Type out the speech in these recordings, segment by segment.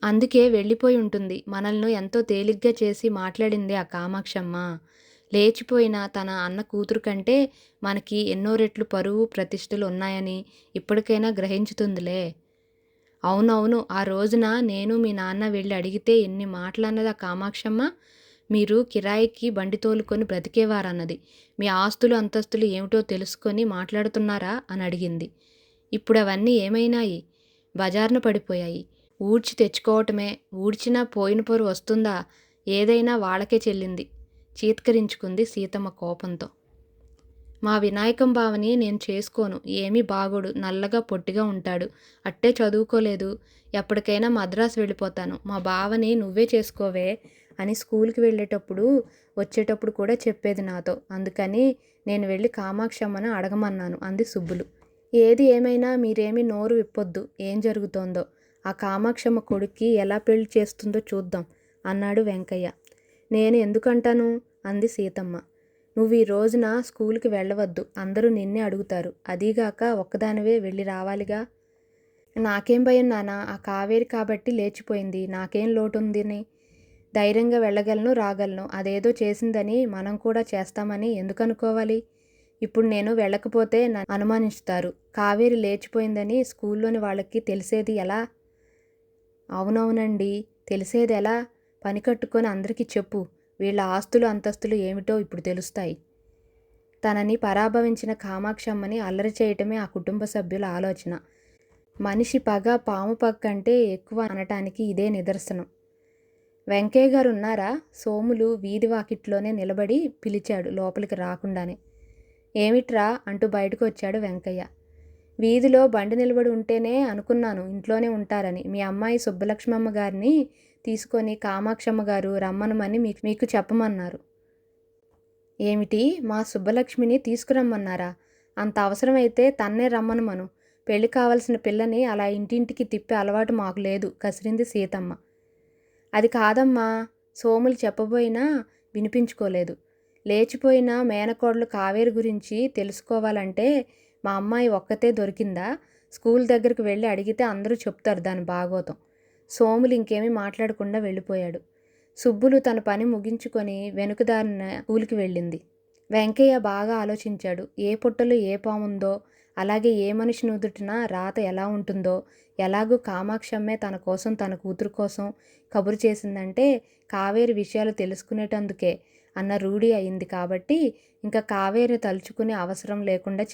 అందుకే వెళ్ళిపోయి ఉంటుంది. మనల్ని ఎంతో తేలిగ్గా చేసి మాట్లాడిందే ఆ కామాక్షమ్మ. లేచిపోయిన తన అన్న కూతురు కంటే మనకి ఎన్నో రెట్లు పరువు, ప్రతిష్టలు ఉన్నాయని ఇప్పటికైనా గ్రహించుతుందిలే. అవునవును. ఆ రోజున నేను మీ నాన్న వెళ్ళి అడిగితే ఎన్ని మాటలన్నది ఆ కామాక్షమ్మ. మీరు కిరాయికి బండి తోలుకొని బ్రతికేవారన్నది. మీ ఆస్తులు, అంతస్తులు ఏమిటో తెలుసుకొని మాట్లాడుతున్నారా అని అడిగింది. ఇప్పుడవన్నీ ఏమైనాయి? బజారున పడిపోయాయి. ఊడ్చి తెచ్చుకోవటమే. ఊడ్చినా పోయిన పరువు వస్తుందా? ఏదైనా వాళ్ళకే చెల్లింది చీత్కరించుకుంది సీతమ్మ కోపంతో. మా వినాయకం బావని నేను చేసుకోను. ఏమీ బాగోడు. నల్లగా పొట్టిగా ఉంటాడు. అట్టే చదువుకోలేదు. ఎప్పటికైనా మద్రాసు వెళ్ళిపోతాను. మా బావని నువ్వే చేసుకోవే అని స్కూల్కి వెళ్ళేటప్పుడు వచ్చేటప్పుడు కూడా చెప్పేది నాతో. అందుకని నేను వెళ్ళి కామాక్షమ్మను అడగమన్నాను అంది సుబ్బులు. ఏది ఏమైనా మీరేమీ నోరు విప్పొద్దు. ఏం జరుగుతోందో ఆ కామాక్షమ్మ కొడుక్కి ఎలా పెళ్లి చేస్తుందో చూద్దాం అన్నాడు వెంకయ్య. నేను ఎందుకంటాను అంది సీతమ్మ. నువ్వు ఈ రోజున స్కూల్కి వెళ్ళవద్దు. అందరూ నిన్నే అడుగుతారు. అదీగాక ఒక్కదానివే వెళ్ళి రావాలిగా. నాకేం భయం నాన్న. ఆ కావేరి కాబట్టి లేచిపోయింది. నాకేం లోటుందని. ధైర్యంగా వెళ్ళగలను, రాగలను. అదేదో చేసిందని మనం కూడా చేస్తామని ఎందుకు అనుకోవాలి? ఇప్పుడు నేను వెళ్ళకపోతే నన్ను అనుమానిస్తారు. కావేరి లేచిపోయిందని స్కూల్లోని వాళ్ళకి తెలిసేది ఎలా? అవునవునండి. తెలిసేది ఎలా? పని కట్టుకొని అందరికీ చెప్పు. వీళ్ళ ఆస్తులు, అంతస్తులు ఏమిటో ఇప్పుడు తెలుస్తాయి. తనని పరాభవించిన కామాక్షమ్మని అల్లరి చేయటమే ఆ కుటుంబ సభ్యుల ఆలోచన. మనిషి పగ పాము పగ కంటే ఎక్కువ అనటానికి ఇదే నిదర్శనం. వెంకయ్య గారు ఉన్నారా? సోములు వీధి వాకిట్లోనే నిలబడి పిలిచాడు లోపలికి రాకుండానే. ఏమిట్రా అంటూ బయటకు వచ్చాడు వెంకయ్య. వీధిలో బండి నిలబడి ఉంటేనే అనుకున్నాను ఇంట్లోనే ఉంటారని. మీ అమ్మాయి సుబ్బలక్ష్మమ్మ గారిని తీసుకొని కామాక్షమ్మ గారు రమ్మనమని మీకు చెప్పమన్నారు. ఏమిటి? మా సుబ్బలక్ష్మిని తీసుకురమ్మన్నారా? అంత అవసరమైతే తన్నే రమ్మనమను. పెళ్లి కావలసిన పిల్లని అలా ఇంటింటికి తిప్పే అలవాటు మాకు లేదు కసిరింది సీతమ్మ. అది కాదమ్మా. సోములు చెప్పబోయినా వినిపించుకోలేదు. లేచిపోయిన మేనకోడలు కావేరి గురించి తెలుసుకోవాలంటే మా అమ్మాయి ఒక్కతే దొరికిందా? స్కూల్ దగ్గరకు వెళ్ళి అడిగితే అందరూ చెప్తారు దాని బాగోతం. సోములు ఇంకేమీ మాట్లాడకుండా వెళ్ళిపోయాడు. సుబ్బులు తన పని ముగించుకొని వెనుకదారిన స్కూల్కి వెళ్ళింది. వెంకయ్య బాగా ఆలోచించాడు. ఏ పుట్టలో ఏ పాముందో, అలాగే ఏ మనిషి నుదుటిన రాత ఎలా ఉంటుందో, ఎలాగూ కామాక్షమ్మే తన కోసం, తన కూతురు కోసం కబురు చేసిందంటే కావేరి విషయాలు తెలుసుకునేటందుకే అన్న రూఢి అయింది కాబట్టి ఇంకా కావేరిని తలుచుకునే అవసరం లేకుండా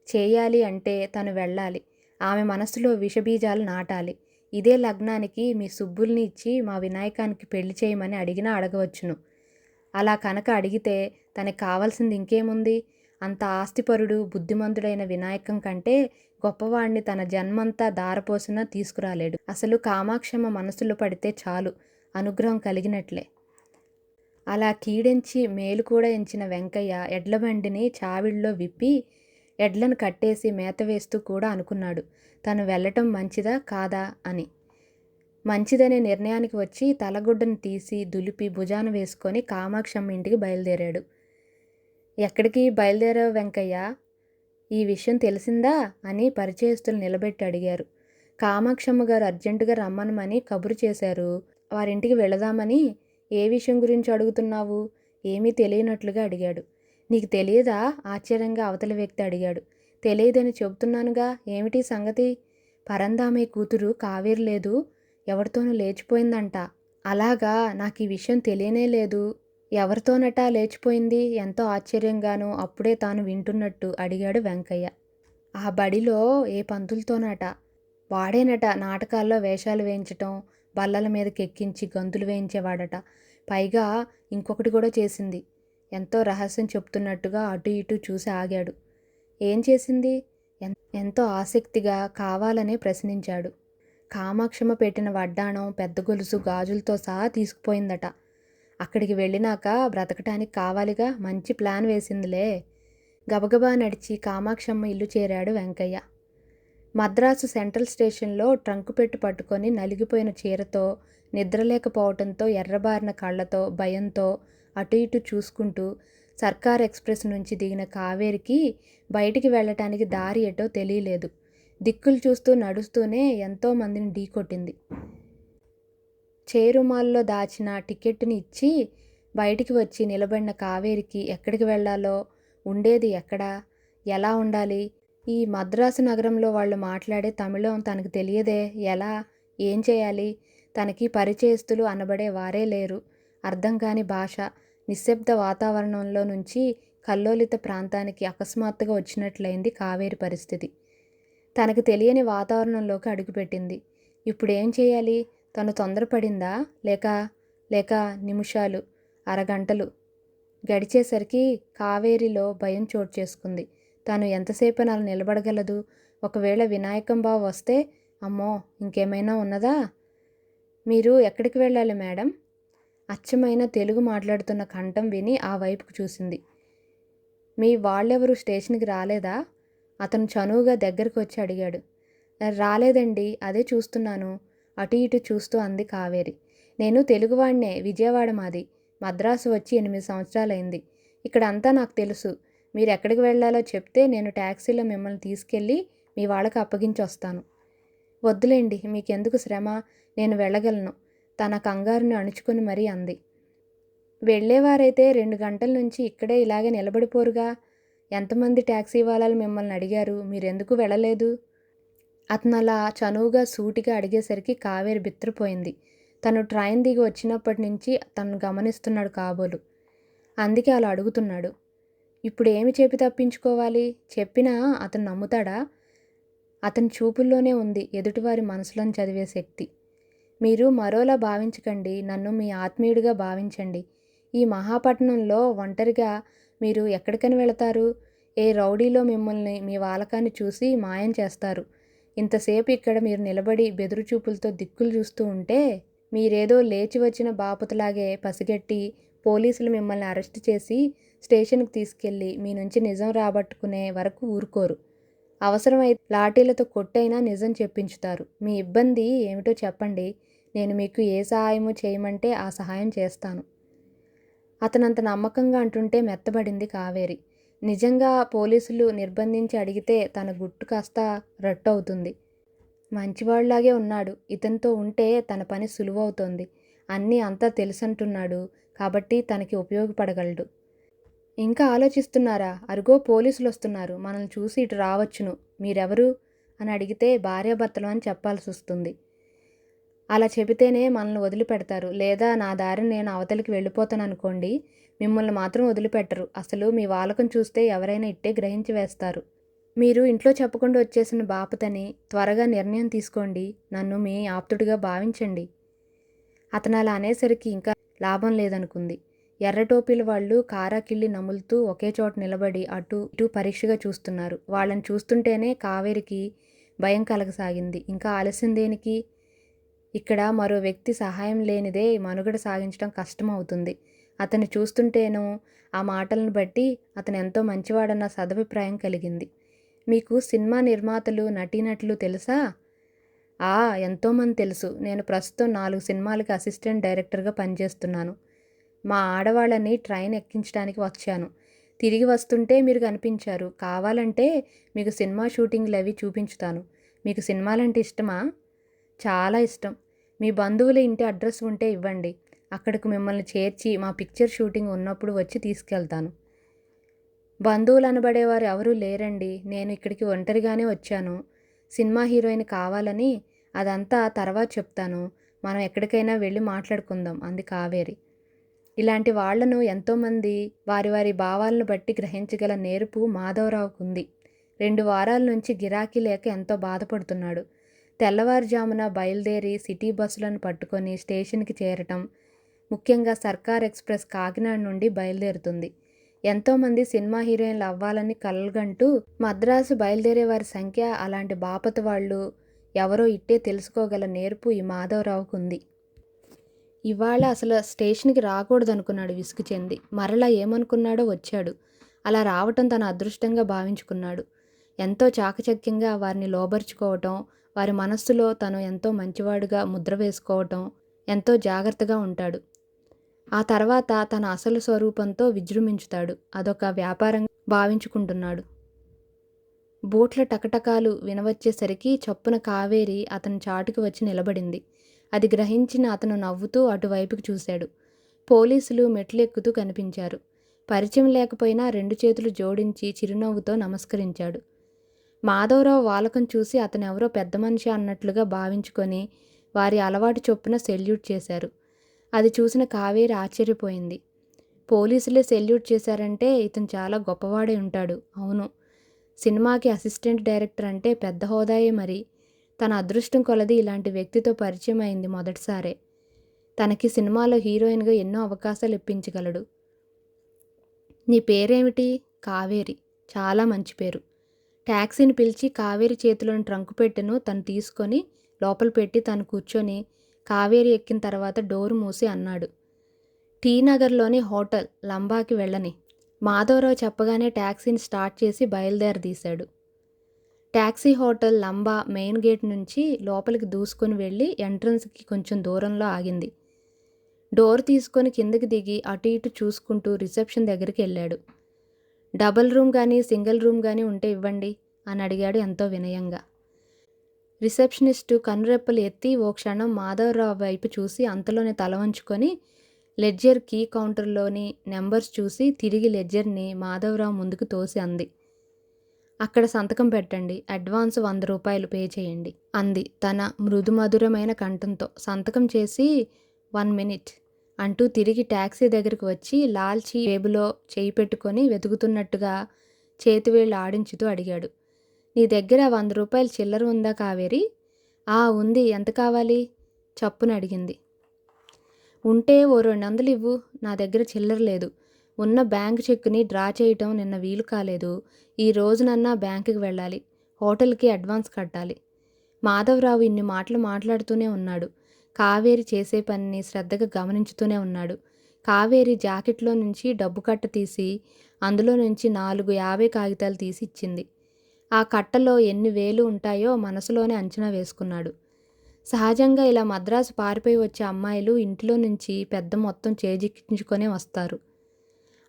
చేయాలి అంటే తను వెళ్ళాలి. ఆమె మనసులో విషబీజాలు నాటాలి. ఇదే లగ్నానికి మీ సుబ్బుల్ని ఇచ్చి మా వినాయకానికి పెళ్లి చేయమని అడిగినా అడగవచ్చును. అలా కనుక అడిగితే తనకి కావాల్సింది ఇంకేముంది? అంత ఆస్తిపరుడు, బుద్ధిమంతుడైన వినాయకం కంటే గొప్పవాణ్ణి తన జన్మంతా దారపోసినా తీసుకురాలేడు. అసలు కామాక్షమ్మ మనసులో పడితే చాలు, అనుగ్రహం కలిగినట్లే. అలా కీడెంచి మేలు కూడా ఎంచిన వెంకయ్య ఎడ్లబండిని చావిడిలో విప్పి ఎడ్లను కట్టేసి మేత వేస్తూ కూడా అనుకున్నాడు తను వెళ్ళటం మంచిదా కాదా అని. మంచిదనే నిర్ణయానికి వచ్చి తలగుడ్డను తీసి దులిపి భుజాన వేసుకొని కామాక్షమ్మ ఇంటికి బయలుదేరాడు. ఎక్కడికి బయలుదేరావు వెంకయ్య? ఈ విషయం తెలిసిందా అని పరిచయస్తులు నిలబెట్టి అడిగారు. కామాక్షమ్మ గారు అర్జెంటుగా రమ్మనమని కబురు చేశారు. వారింటికి వెళదామని. ఏ విషయం గురించి అడుగుతున్నావు? ఏమీ తెలియనట్లుగా అడిగాడు. నీకు తెలియదా? ఆశ్చర్యంగా అవతలి వ్యక్తి అడిగాడు. తెలియదని చెబుతున్నానుగా. ఏమిటి సంగతి? పరందామే కూతురు కావేరి లేదు, ఎవరితోనూ లేచిపోయిందంట. అలాగా? నాకు ఈ విషయం తెలియనే లేదు. ఎవరితోనట లేచిపోయింది? ఎంతో ఆశ్చర్యంగానూ అప్పుడే తాను వింటున్నట్టు అడిగాడు వెంకయ్య. ఆ బడిలో ఏ పంతులతోనట. వాడేనట నాటకాల్లో వేషాలు వేయించటం, బల్లల మీదకి ఎక్కించి గంతులు వేయించేవాడట. పైగా ఇంకొకటి కూడా చేసింది. ఎంతో రహస్యం చెప్తున్నట్టుగా అటు ఇటు చూసి ఆగాడు. ఏం చేసింది? ఎంతో ఆసక్తిగా కావాలనే ప్రశ్నించాడు. కామాక్షమ్మ పెట్టిన వడ్డాణం, పెద్ద గొలుసు, గాజులతో సహా తీసుకుపోయిందట. అక్కడికి వెళ్ళినాక బ్రతకటానికి కావాలిగా. మంచి ప్లాన్ వేసిందిలే. గబగబా నడిచి కామాక్షమ్మ ఇల్లు చేరాడు వెంకయ్య. మద్రాసు సెంట్రల్ స్టేషన్లో ట్రంకు పెట్టి పట్టుకొని నలిగిపోయిన చీరతో, నిద్రలేకపోవటంతో, ఎర్రబారిన కళ్ళతో, భయంతో అటు ఇటు చూసుకుంటూ సర్కార్ ఎక్స్ప్రెస్ నుంచి దిగిన కావేరికి బయటికి వెళ్ళటానికి దారి ఎటో తెలియలేదు. దిక్కులు చూస్తూ నడుస్తూనే ఎంతోమందిని ఢీకొట్టింది. చేరుమాల్లో దాచిన టికెట్టుని ఇచ్చి బయటికి వచ్చి నిలబడిన కావేరికి ఎక్కడికి వెళ్ళాలో, ఉండేది ఎక్కడ, ఎలా ఉండాలి, ఈ మద్రాసు నగరంలో వాళ్ళు మాట్లాడే తమిళం తనకు తెలియదే, ఎలా, ఏం చేయాలి, తనకి పరిచయస్తులు అనబడే వారే లేరు. అర్థం కాని భాష, నిశ్శబ్ద వాతావరణంలో నుంచి కల్లోలిత ప్రాంతానికి అకస్మాత్తుగా వచ్చినట్లయింది కావేరి పరిస్థితి. తనకు తెలియని వాతావరణంలోకి అడుగుపెట్టింది. ఇప్పుడేం చేయాలి? తను తొందరపడిందా? లేక లేక నిమిషాలు, అరగంటలు గడిచేసరికి కావేరిలో భయం చోటు చేసుకుంది. తను ఎంతసేపని అలా నిలబడగలదు? ఒకవేళ వినాయకం బావ వస్తే? అమ్మో, ఇంకేమైనా ఉన్నదా? మీరు ఎక్కడికి వెళ్ళాలి మేడం? అచ్చమైన తెలుగు మాట్లాడుతున్న కంఠం విని ఆ వైపుకు చూసింది. మీ వాళ్ళెవరు స్టేషన్కి రాలేదా? అతను చనువుగా దగ్గరకు వచ్చి అడిగాడు. రాలేదండి, అదే చూస్తున్నాను, అటు ఇటు చూస్తూ అంది కావేరి. నేను తెలుగువాడినే, విజయవాడ మాది. మద్రాసు వచ్చి 8 సంవత్సరాలైంది. ఇక్కడంతా నాకు తెలుసు. మీరు ఎక్కడికి వెళ్ళాలో చెప్తే నేను ట్యాక్సీలో మిమ్మల్ని తీసుకెళ్ళి మీ వాళ్ళకి అప్పగించి వస్తాను. వద్దులేండి, మీకెందుకు శ్రమ, నేను వెళ్ళగలను, తన కంగారుని అణుచుకొని మరీ అంది. వెళ్ళేవారైతే 2 గంటల నుంచి ఇక్కడే ఇలాగే నిలబడిపోరుగా. ఎంతమంది ట్యాక్సీ వాళ్ళలు మిమ్మల్ని అడిగారు, మీరెందుకు వెళ్ళలేదు? అతను అలా చనువుగా సూటిగా అడిగేసరికి కావేరి బిత్తరపోయింది. తను ట్రైన్ దిగి వచ్చినప్పటి నుంచి తను గమనిస్తున్నాడు కాబోలు. అందుకే అలా అడుగుతున్నాడు. ఇప్పుడు ఏమి చెప్పి తప్పించుకోవాలి? చెప్పినా అతను నమ్ముతాడా? అతని చూపుల్లోనే ఉంది ఎదుటివారి మనసులను చదివే శక్తి. మీరు మరోలా భావించకండి, నన్ను మీ ఆత్మీయుడిగా భావించండి. ఈ మహాపట్నంలో ఒంటరిగా మీరు ఎక్కడికని వెళతారు? ఏ రౌడీలో మిమ్మల్ని మీ వాలకాన్ని చూసి మాయం చేస్తారు. ఇంతసేపు ఇక్కడ మీరు నిలబడి బెదురుచూపులతో దిక్కులు చూస్తూ ఉంటే మీరేదో లేచి వచ్చిన బాపతులాగే పసిగట్టి పోలీసులు మిమ్మల్ని అరెస్ట్ చేసి స్టేషన్కి తీసుకెళ్ళి మీ నుంచి నిజం రాబట్టుకునే వరకు ఊరుకోరు. అవసరమైతే లాఠీలతో కొట్టైనా నిజం చెప్పించుతారు. మీ ఇబ్బంది ఏమిటో చెప్పండి, నేను మీకు ఏ సహాయమో చేయమంటే ఆ సహాయం చేస్తాను. అతనంత నమ్మకంగా అంటుంటే మెత్తబడింది కావేరి. నిజంగా పోలీసులు నిర్బంధించి అడిగితే తన గుట్టు కాస్త రట్టు అవుతుంది. మంచివాళ్లాగే ఉన్నాడు, ఇతనితో ఉంటే తన పని సులువవుతోంది. అన్నీ అంతా తెలుసంటున్నాడు కాబట్టి తనకి ఉపయోగపడగలడు. ఇంకా ఆలోచిస్తున్నారా? అరుగో పోలీసులు వస్తున్నారు, మనల్ని చూసి ఇటు రావచ్చును. మీరెవరు అని అడిగితే భార్యాభర్తలు అని చెప్పాల్సి వస్తుంది. అలా చెబితేనే మనల్ని వదిలిపెడతారు. లేదా నా దారిని నేను అవతలికి వెళ్ళిపోతాను అనుకోండి, మిమ్మల్ని మాత్రం వదిలిపెట్టరు. అసలు మీ వాలకం చూస్తే ఎవరైనా ఇట్టే గ్రహించి వేస్తారు. మీరు ఇంట్లో చెప్పకుండా వచ్చేసిన బాపతని, త్వరగా నిర్ణయం తీసుకోండి, నన్ను మీ ఆప్తుడిగా భావించండి. అతను అలా అనేసరికి ఇంకా లాభం లేదనుకుంది. ఎర్రటోపీల వాళ్ళు కారాకిళ్ళి నములుతూ ఒకే చోట నిలబడి అటు ఇటు పరీక్షగా చూస్తున్నారు. వాళ్ళని చూస్తుంటేనే కావేరికి భయం కలగసాగింది. ఇంకా ఆలస్యం దేనికి? ఇక్కడ మరో వ్యక్తి సహాయం లేనిదే మనుగడ సాగించడం కష్టమవుతుంది. అతన్ని చూస్తుంటేనూ ఆ మాటలను బట్టి అతను ఎంతో మంచివాడన్న సదభిప్రాయం కలిగింది. మీకు సినిమా నిర్మాతలు, నటీనటులు తెలుసా? ఎంతోమంది తెలుసు. నేను ప్రస్తుతం 4 సినిమాలకి అసిస్టెంట్ డైరెక్టర్గా పనిచేస్తున్నాను. మా ఆడవాళ్ళని ట్రైన్ ఎక్కించడానికి వచ్చాను. తిరిగి వస్తుంటే మీరు కనిపించారు. కావాలంటే మీకు సినిమా షూటింగ్లు అవి చూపించుతాను. మీకు సినిమాలంటే ఇష్టమా? చాలా ఇష్టం. మీ బంధువుల ఇంటి అడ్రస్ ఉంటే ఇవ్వండి, అక్కడికి మిమ్మల్ని చేర్చి మా పిక్చర్ షూటింగ్ ఉన్నప్పుడు వచ్చి తీసుకెళ్తాను. బంధువులు అనబడేవారు ఎవరూ లేరండి. నేను ఇక్కడికి ఒంటరిగానే వచ్చాను. సినిమా హీరోయిన్ కావాలని. అదంతా తర్వాత చెప్తాను. మనం ఎక్కడికైనా వెళ్ళి మాట్లాడుకుందాం అంది కావేరి. ఇలాంటి వాళ్లను ఎంతోమంది వారి వారి భావాలను బట్టి గ్రహించగల నేర్పు మాధవరావుకుంది. 2 వారాల నుంచి గిరాకీ లేక ఎంతో బాధపడుతున్నాడు. తెల్లవారుజామున బయలుదేరి సిటీ బస్సులను పట్టుకొని స్టేషన్కి చేరటం. ముఖ్యంగా సర్కార్ ఎక్స్ప్రెస్ కాకినాడ నుండి బయలుదేరుతుంది. ఎంతోమంది సినిమా హీరోయిన్లు అవ్వాలని కలలుగంటూ మద్రాసు బయలుదేరే వారి సంఖ్య అలాంటి బాపత వాళ్ళు ఎవరో ఇట్టే తెలుసుకోగల నేర్పు ఈ మాధవరావుకు ఉంది. ఇవాళ అసలు స్టేషన్కి రాకూడదనుకున్నాడు విసుగు చెంది. మరలా ఏమనుకున్నాడో వచ్చాడు. అలా రావటం తన అదృష్టంగా భావించుకున్నాడు. ఎంతో చాకచక్యంగా వారిని లోబరుచుకోవటం, వారి మనస్సులో తను ఎంతో మంచివాడుగా ముద్ర వేసుకోవటం, ఎంతో జాగ్రత్తగా ఉంటాడు. ఆ తర్వాత తన అసలు స్వరూపంతో విజృంభించుతాడు. అదొక వ్యాపారం భావించుకుంటున్నాడు. బూట్ల టకటకాలు వినవచ్చేసరికి చప్పున కావేరి అతని చాటుకు వచ్చి నిలబడింది. అది గ్రహించిన అతను నవ్వుతూ అటువైపుకి చూశాడు. పోలీసులు మెట్లెక్కుతూ కనిపించారు. పరిచయం లేకపోయినా 2 చేతులు జోడించి చిరునవ్వుతో నమస్కరించాడు. మాధవరావు వాలకం చూసి అతనెవరో పెద్ద మనిషి అన్నట్లుగా భావించుకొని వారి అలవాటు చొప్పున సెల్యూట్ చేశారు. అది చూసిన కావేరి ఆశ్చర్యపోయింది. పోలీసులే సెల్యూట్ చేశారంటే ఇతను చాలా గొప్పవాడై ఉంటాడు. అవును, సినిమాకి అసిస్టెంట్ డైరెక్టర్ అంటే పెద్ద హోదాయే మరి. తన అదృష్టం కొలది ఇలాంటి వ్యక్తితో పరిచయం అయింది మొదటిసారే. తనకి సినిమాలో హీరోయిన్గా ఎన్నో అవకాశాలు ఇప్పించగలడు. నీ పేరేమిటి? కావేరి. చాలా మంచి పేరు. ట్యాక్సీని పిలిచి కావేరి చేతిలోని ట్రంకు పెట్టెను తను తీసుకొని లోపల పెట్టి తను కూర్చొని కావేరి ఎక్కిన తర్వాత డోరు మూసి అన్నాడు, టీ నగర్లోని హోటల్ లంబాకి వెళ్ళని. మాధవరావు చెప్పగానే ట్యాక్సీని స్టార్ట్ చేసి బయలుదేరదీశాడు. ట్యాక్సీ హోటల్ లంబా మెయిన్ గేట్ నుంచి లోపలికి దూసుకొని వెళ్ళి ఎంట్రన్స్కి కొంచెం దూరంలో ఆగింది. డోర్ తీసుకొని కిందకి దిగి అటు ఇటు చూసుకుంటూ రిసెప్షన్ దగ్గరికి వెళ్ళాడు. డబుల్ రూమ్ కానీ సింగిల్ రూమ్ కానీ ఉంటే ఇవ్వండి అని అడిగాడు ఎంతో వినయంగా. రిసెప్షనిస్టు కనురెప్పలు ఎత్తి ఓ క్షణం మాధవరావు వైపు చూసి అంతలోనే తల వంచుకొని లెడ్జర్ కీ కౌంటర్లోని నెంబర్స్ చూసి తిరిగి లెడ్జర్ని మాధవరావు ముందుకు తోసి అంది, అక్కడ సంతకం పెట్టండి, అడ్వాన్స్ 100 రూపాయలు పే చేయండి అంది తన మృదుమధురమైన కంఠంతో. సంతకం చేసి 1 మినిట్ అంటూ తిరిగి ట్యాక్సీ దగ్గరికి వచ్చి లాల్చీ జేబులో చేయి పెట్టుకొని వెతుకుతున్నట్టుగా చేతివేళ్ళు ఆడించుతూ అడిగాడు, నీ దగ్గర 100 రూపాయలు చిల్లర ఉందా కావేరి? ఉంది, ఎంత కావాలి? చప్పున అడిగింది. ఉంటే ఓ 200 ఇవ్వు, నా దగ్గర చిల్లర లేదు. ఉన్న బ్యాంకు చెక్కుని డ్రా చేయటం నిన్న వీలు కాలేదు. ఈ రోజునన్నా బ్యాంకుకి వెళ్ళాలి. హోటల్కి అడ్వాన్స్ కట్టాలి. మాధవరావు ఇన్ని మాటలు మాట్లాడుతూనే ఉన్నాడు. కావేరి చేసే పనిని శ్రద్ధగా గమనించుతూనే ఉన్నాడు. కావేరి జాకెట్లో నుంచి డబ్బు కట్ట తీసి అందులో నుంచి 4 50 కాగితాలు తీసి ఇచ్చింది. ఆ కట్టలో ఎన్ని వేలు ఉంటాయో మనసులోనే అంచనా వేసుకున్నాడు. సహజంగా ఇలా మద్రాసు పారిపోయి వచ్చే అమ్మాయిలు ఇంట్లో నుంచి పెద్ద మొత్తం చేజిక్కించుకొనే వస్తారు.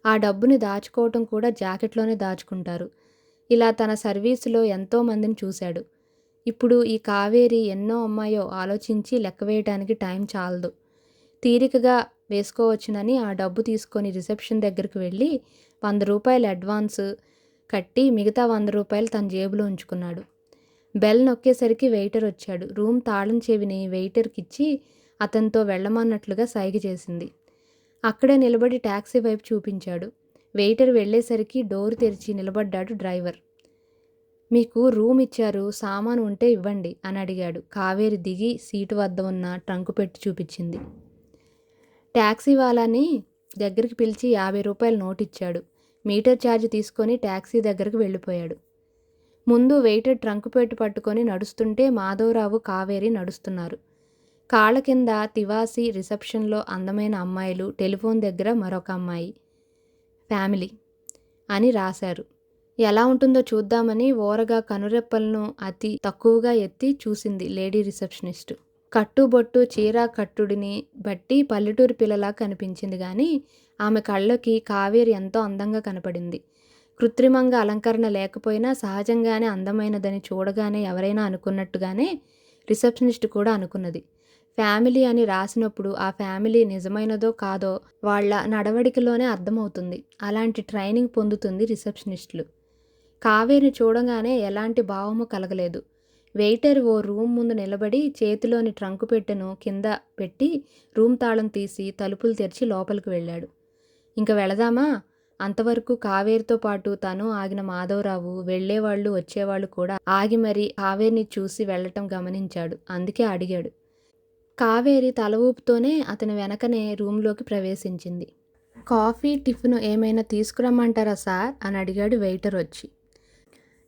ఆ డబ్బుని దాచుకోవటం కూడా జాకెట్లోనే దాచుకుంటారు. ఇలా తన సర్వీసులో ఎంతోమందిని చూశాడు. ఇప్పుడు ఈ కావేరి ఎన్నో అమ్మాయో ఆలోచించి లెక్కవేయటానికి టైం చాలదు. తీరికగా వేసుకోవచ్చునని ఆ డబ్బు తీసుకొని రిసెప్షన్ దగ్గరికి వెళ్ళి 100 రూపాయలు అడ్వాన్స్ కట్టి మిగతా 100 రూపాయలు తన జేబులో ఉంచుకున్నాడు. బెల్ నొక్కేసరికి వెయిటర్ వచ్చాడు. రూమ్ తాళం చెవిని వెయిటర్కిచ్చి అతనితో వెళ్ళమన్నట్లుగా సైగ చేసింది. అక్కడే నిలబడి ట్యాక్సీ వైపు చూపించాడు. వెయిటర్ వెళ్ళేసరికి డోరు తెరిచి నిలబడ్డాడు డ్రైవర్. మీకు రూమ్ ఇచ్చారు, సామాను ఉంటే ఇవ్వండి అని అడిగాడు. కావేరి దిగి సీటు వద్ద ఉన్న ట్రంకు పెట్టి చూపించింది. ట్యాక్సీ వాళ్ళని దగ్గరికి పిలిచి 50 రూపాయల నోటు ఇచ్చాడు. మీటర్ ఛార్జ్ తీసుకొని ట్యాక్సీ దగ్గరకు వెళ్ళిపోయాడు. ముందు వెయిటర్ ట్రంకు పెట్టి పట్టుకొని నడుస్తుంటే మాధవరావు కావేరి నడుస్తున్నారు. కాళ్ళ కింద తివాసి, రిసెప్షన్లో అందమైన అమ్మాయిలు, టెలిఫోన్ దగ్గర మరొక అమ్మాయి. ఫ్యామిలీ అని రాశారు. ఎలా ఉంటుందో చూద్దామని ఓరగా కనురెప్పలను అతి తక్కువగా ఎత్తి చూసింది లేడీ రిసెప్షనిస్టు. కట్టుబొట్టు చీర కట్టుడిని బట్టి పల్లెటూరి పిల్లలా కనిపించింది కానీ ఆమె కళ్ళకి కావేరి ఎంతో అందంగా కనపడింది. కృత్రిమంగా అలంకరణ లేకపోయినా సహజంగానే అందమైనదని చూడగానే ఎవరైనా అనుకున్నట్టుగానే రిసెప్షనిస్ట్ కూడా అనుకున్నది. ఫ్యామిలీ అని రాసినప్పుడు ఆ ఫ్యామిలీ నిజమైనదో కాదో వాళ్ళ నడవడికలోనే అర్థమవుతుంది. అలాంటి ట్రైనింగ్ పొందుతుంది రిసెప్షనిస్టులు. కావేరిని చూడగానే ఎలాంటి భావము కలగలేదు. వెయిటర్ ఓ రూమ్ ముందు నిలబడి చేతిలోని ట్రంకు పెట్టెను కింద పెట్టి రూమ్ తాళం తీసి తలుపులు తెరిచి లోపలికి వెళ్ళాడు. ఇంక వెళదామా? అంతవరకు కావేరితో పాటు తను ఆగిన మాధవరావు వెళ్ళేవాళ్ళు వచ్చేవాళ్ళు కూడా ఆగి మరీ కావేరిని చూసి వెళ్ళటం గమనించాడు. అందుకే అడిగాడు. కావేరి తల ఊపుతోనే అతని వెనకనే రూమ్లోకి ప్రవేశించింది. కాఫీ, టిఫిన్ ఏమైనా తీసుకురమ్మంటారా సార్ అని అడిగాడు వెయిటర్ వచ్చి.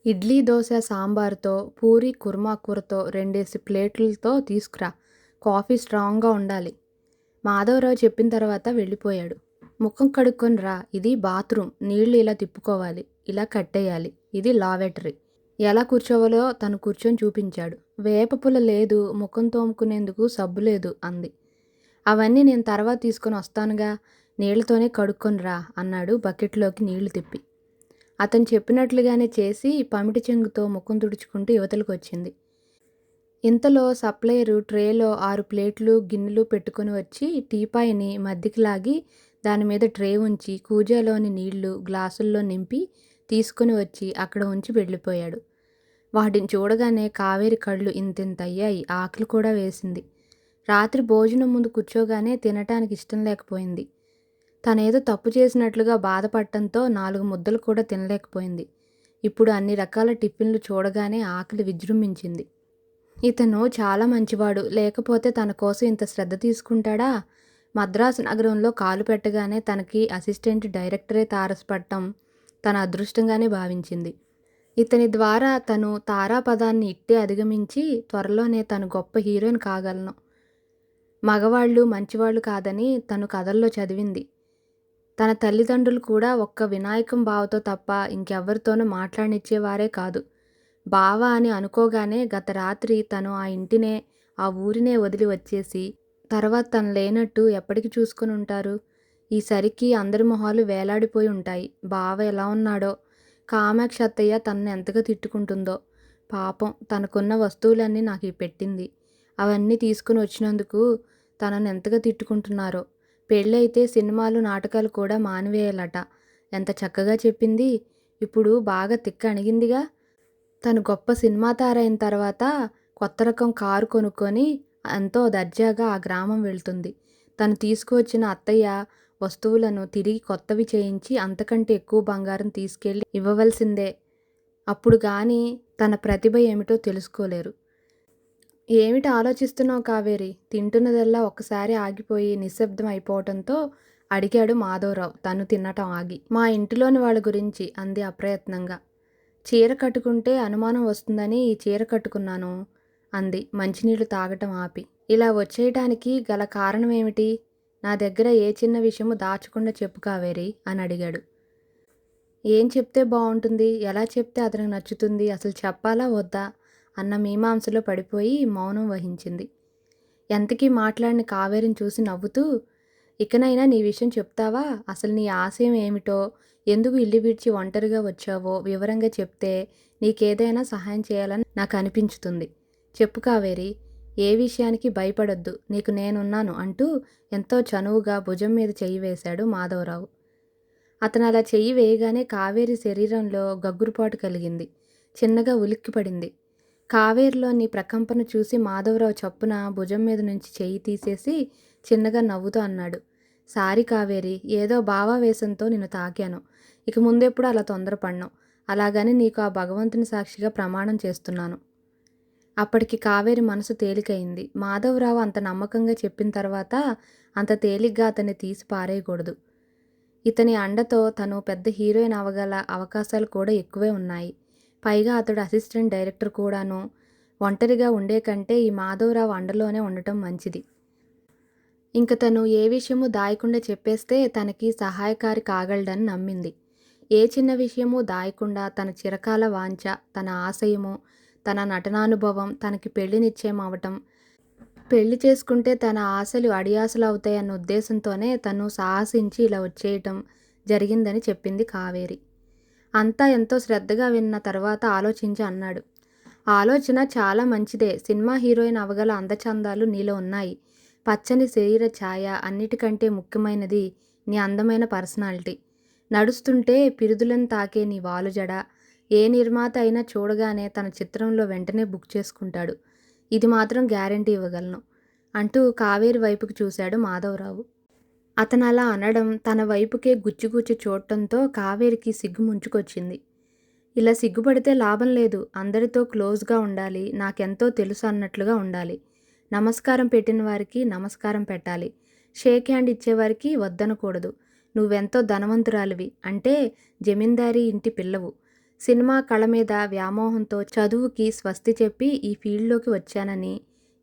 ఇడ్లీ, దోశ, సాంబార్తో, పూరి, కుర్మా కూరతో 2 ప్లేట్లతో తీసుకురా. కాఫీ స్ట్రాంగ్గా ఉండాలి. మాధవరావు చెప్పిన తర్వాత వెళ్ళిపోయాడు. ముఖం కడుక్కొని రా, ఇది బాత్రూమ్, నీళ్లు ఇలా తిప్పుకోవాలి, ఇలా కట్టేయాలి, ఇది లావెటరీ. ఎలా కూర్చోవాలో తను కూర్చొని చూపించాడు. వేపపుల లేదు, ముఖం తోముకునేందుకు సబ్బు లేదు అంది. అవన్నీ నేను తర్వాత తీసుకొని వస్తానుగా, నీళ్లతోనే కడుక్కొని రా అన్నాడు బకెట్లోకి నీళ్లు తిప్పి. అతను చెప్పినట్లుగానే చేసి పమిటి చెంగుతో ముఖం తుడుచుకుంటూ యువతలకు వచ్చింది. ఇంతలో సప్లయరు ట్రేలో 6 ప్లేట్లు, గిన్నెలు పెట్టుకొని వచ్చి టీపాయిని మధ్యకి లాగి దానిమీద ట్రే ఉంచి కూజాలోని నీళ్లు గ్లాసుల్లో నింపి తీసుకుని వచ్చి అక్కడ ఉంచి వెళ్ళిపోయాడు. వాటిని చూడగానే కావేరి కళ్ళు ఇంతింతయ్యాయి. ఆకలి కూడా వేసింది. రాత్రి భోజనం ముందు కూర్చోగానే తినటానికి ఇష్టం లేకపోయింది. తనేదో తప్పు చేసినట్లుగా బాధపడటంతో 4 ముద్దలు కూడా తినలేకపోయింది. ఇప్పుడు అన్ని రకాల టిఫిన్లు చూడగానే ఆకలి విజృంభించింది. ఇతను చాలా మంచివాడు, లేకపోతే తన కోసం ఇంత శ్రద్ధ తీసుకుంటాడా? మద్రాసు నగరంలో కాలు పెట్టగానే తనకి అసిస్టెంట్ డైరెక్టరే తారసపడటం తన అదృష్టంగానే భావించింది. ఇతని ద్వారా తను తారాపదాన్ని ఇట్టే అధిగమించి త్వరలోనే తను గొప్ప హీరోయిన్ కాగలను. మగవాళ్ళు మంచివాళ్ళు కాదని తను కథల్లో చదివింది. తన తల్లిదండ్రులు కూడా ఒక్క వినాయకం బావతో తప్ప ఇంకెవ్వరితోనూ మాట్లాడనిచ్చేవారే కాదు. బావ అని అనుకోగానే గత రాత్రి తను ఆ ఇంటినే ఆ ఊరినే వదిలి వచ్చేసి తర్వాత తను లేనట్టు ఎప్పటికి చూసుకుని ఉంటారు? ఈసరికి అందరి మొహాలు వేలాడిపోయి ఉంటాయి. బావ ఎలా ఉన్నాడో, కామాక్షి అత్తయ్య తనను ఎంతగా తిట్టుకుంటుందో. పాపం తనకున్న వస్తువులన్నీ నాకు పెట్టింది. అవన్నీ తీసుకుని వచ్చినందుకు తనను ఎంతగా తిట్టుకుంటున్నారో. పెళ్ళైతే సినిమాలు నాటకాలు కూడా మానివేయాలట. ఎంత చక్కగా చెప్పింది. ఇప్పుడు బాగా తిక్క అణిగిందిగా. తను గొప్ప సినిమా తార అయిన తర్వాత కొత్త రకం కారు కొనుక్కొని ఎంతో దర్జాగా ఆ గ్రామం వెళ్తుంది. తను తీసుకువచ్చిన అత్తయ్య వస్తువులను తిరిగి కొత్తవి చేయించి అంతకంటే ఎక్కువ బంగారం తీసుకెళ్ళి ఇవ్వవలసిందే. అప్పుడు గాని తన ప్రతిభ ఏమిటో తెలుసుకోలేరు. ఏమిటి ఆలోచిస్తున్నావు కావేరి? తింటున్నదల్లా ఒక్కసారి ఆగిపోయి నిశ్శబ్దం అయిపోవటంతో అడిగాడు మాధవరావు తను తినటం ఆగి. మా ఇంటిలోని వాళ్ళ గురించి అంది అప్రయత్నంగా. చీర కట్టుకుంటే అనుమానం వస్తుందని ఈ చీర కట్టుకున్నాను అంది మంచినీళ్లు తాగటం ఆపి. ఇలా వచ్చేయటానికి గల కారణమేమిటి? నా దగ్గర ఏ చిన్న విషయము దాచకుండా చెప్పు కావేరి అని అడిగాడు. ఏం చెప్తే బాగుంటుంది, ఎలా చెప్తే అతనికి నచ్చుతుంది, అసలు చెప్పాలా వద్దా అన్న మీమాంసలో పడిపోయి మౌనం వహించింది. ఎంతకీ మాట్లాడిన కావేరిని చూసి నవ్వుతూ, ఇకనైనా నీ విషయం చెప్తావా? అసలు నీ ఆశయం ఏమిటో, ఎందుకు ఇల్లు విడిచి ఒంటరిగా వచ్చావో వివరంగా చెప్తే నీకేదైనా సహాయం చేయాలని నాకు అనిపించుతుంది. చెప్పు కావేరి, ఏ విషయానికి భయపడొద్దు, నీకు నేనున్నాను అంటూ ఎంతో చనువుగా భుజం మీద చెయ్యి వేశాడు మాధవరావు. అతను అలా చెయ్యి వేయగానే కావేరి శరీరంలో గగ్గురుపాటు కలిగింది. చిన్నగా ఉలిక్కిపడింది. కావేరిలోని ప్రకంపన చూసి మాధవరావు చప్పున భుజం మీద నుంచి చెయ్యి తీసేసి చిన్నగా నవ్వుతూ అన్నాడు. సారీ కావేరి, ఏదో భావావేశంతో నిన్ను తాకాను. ఇక ముందెప్పుడు అలా తొందరపడ్ను. అలాగని నీకు ఆ భగవంతుని సాక్షిగా ప్రమాణం చేస్తున్నాను. అప్పటికి కావేరి మనసు తేలికయింది. మాధవరావు అంత నమ్మకంగా చెప్పిన తర్వాత అంత తేలిగ్గా అతన్ని తీసి పారేయకూడదు. ఇతని అండతో తను పెద్ద హీరోయిన్ అవగల అవకాశాలు కూడా ఎక్కువే ఉన్నాయి. పైగా అతడు అసిస్టెంట్ డైరెక్టర్ కూడాను. ఒంటరిగా ఉండే కంటే ఈ మాధవరావు అండలోనే ఉండటం మంచిది. ఇంక తను ఏ విషయమూ దాయకుండా చెప్పేస్తే తనకి సహాయకారి కాగలడని నమ్మింది. ఏ చిన్న విషయమూ దాయకుండా తన చిరకాల వాంఛ, తన ఆశయము, తన నటనానుభవం, తనకి పెళ్లి నిశ్చయం అవటం, పెళ్లి చేసుకుంటే తన ఆశలు అడియాసలు అవుతాయన్న ఉద్దేశంతోనే తను సాహసించి ఇలా వచ్చేయటం జరిగిందని చెప్పింది కావేరి. అంతా ఎంతో శ్రద్ధగా విన్న తర్వాత ఆలోచించి అన్నాడు. ఆలోచన చాలా మంచిదే. సినిమా హీరోయిన్ అవగల అందచందాలు నీలో ఉన్నాయి. పచ్చని శరీర ఛాయ, అన్నిటికంటే ముఖ్యమైనది నీ అందమైన పర్సనాలిటీ. నడుస్తుంటే పిరుదులను తాకే నీ వాలుజడ, ఏ నిర్మాత అయినా చూడగానే తన చిత్రంలో వెంటనే బుక్ చేసుకుంటాడు. ఇది మాత్రం గ్యారంటీ ఇవ్వగలను అంటూ కావేరి వైపుకి చూశాడు మాధవరావు. అతను అలా అనడం తన వైపుకే గుచ్చిగుచ్చి చూడటంతో కావేరికి సిగ్గు ముంచుకొచ్చింది. ఇలా సిగ్గుపడితే లాభం లేదు. అందరితో క్లోజ్గా ఉండాలి, నాకెంతో తెలుసు అన్నట్లుగా ఉండాలి. నమస్కారం పెట్టిన వారికి నమస్కారం పెట్టాలి, షేక్ హ్యాండ్ ఇచ్చేవారికి వద్దనకూడదు. నువ్వెంతో ధనవంతురాలివి, అంటే జమీందారీ ఇంటి పిల్లవు. సినిమా కళ మీద వ్యామోహంతో చదువుకి స్వస్తి చెప్పి ఈ ఫీల్డ్లోకి వచ్చానని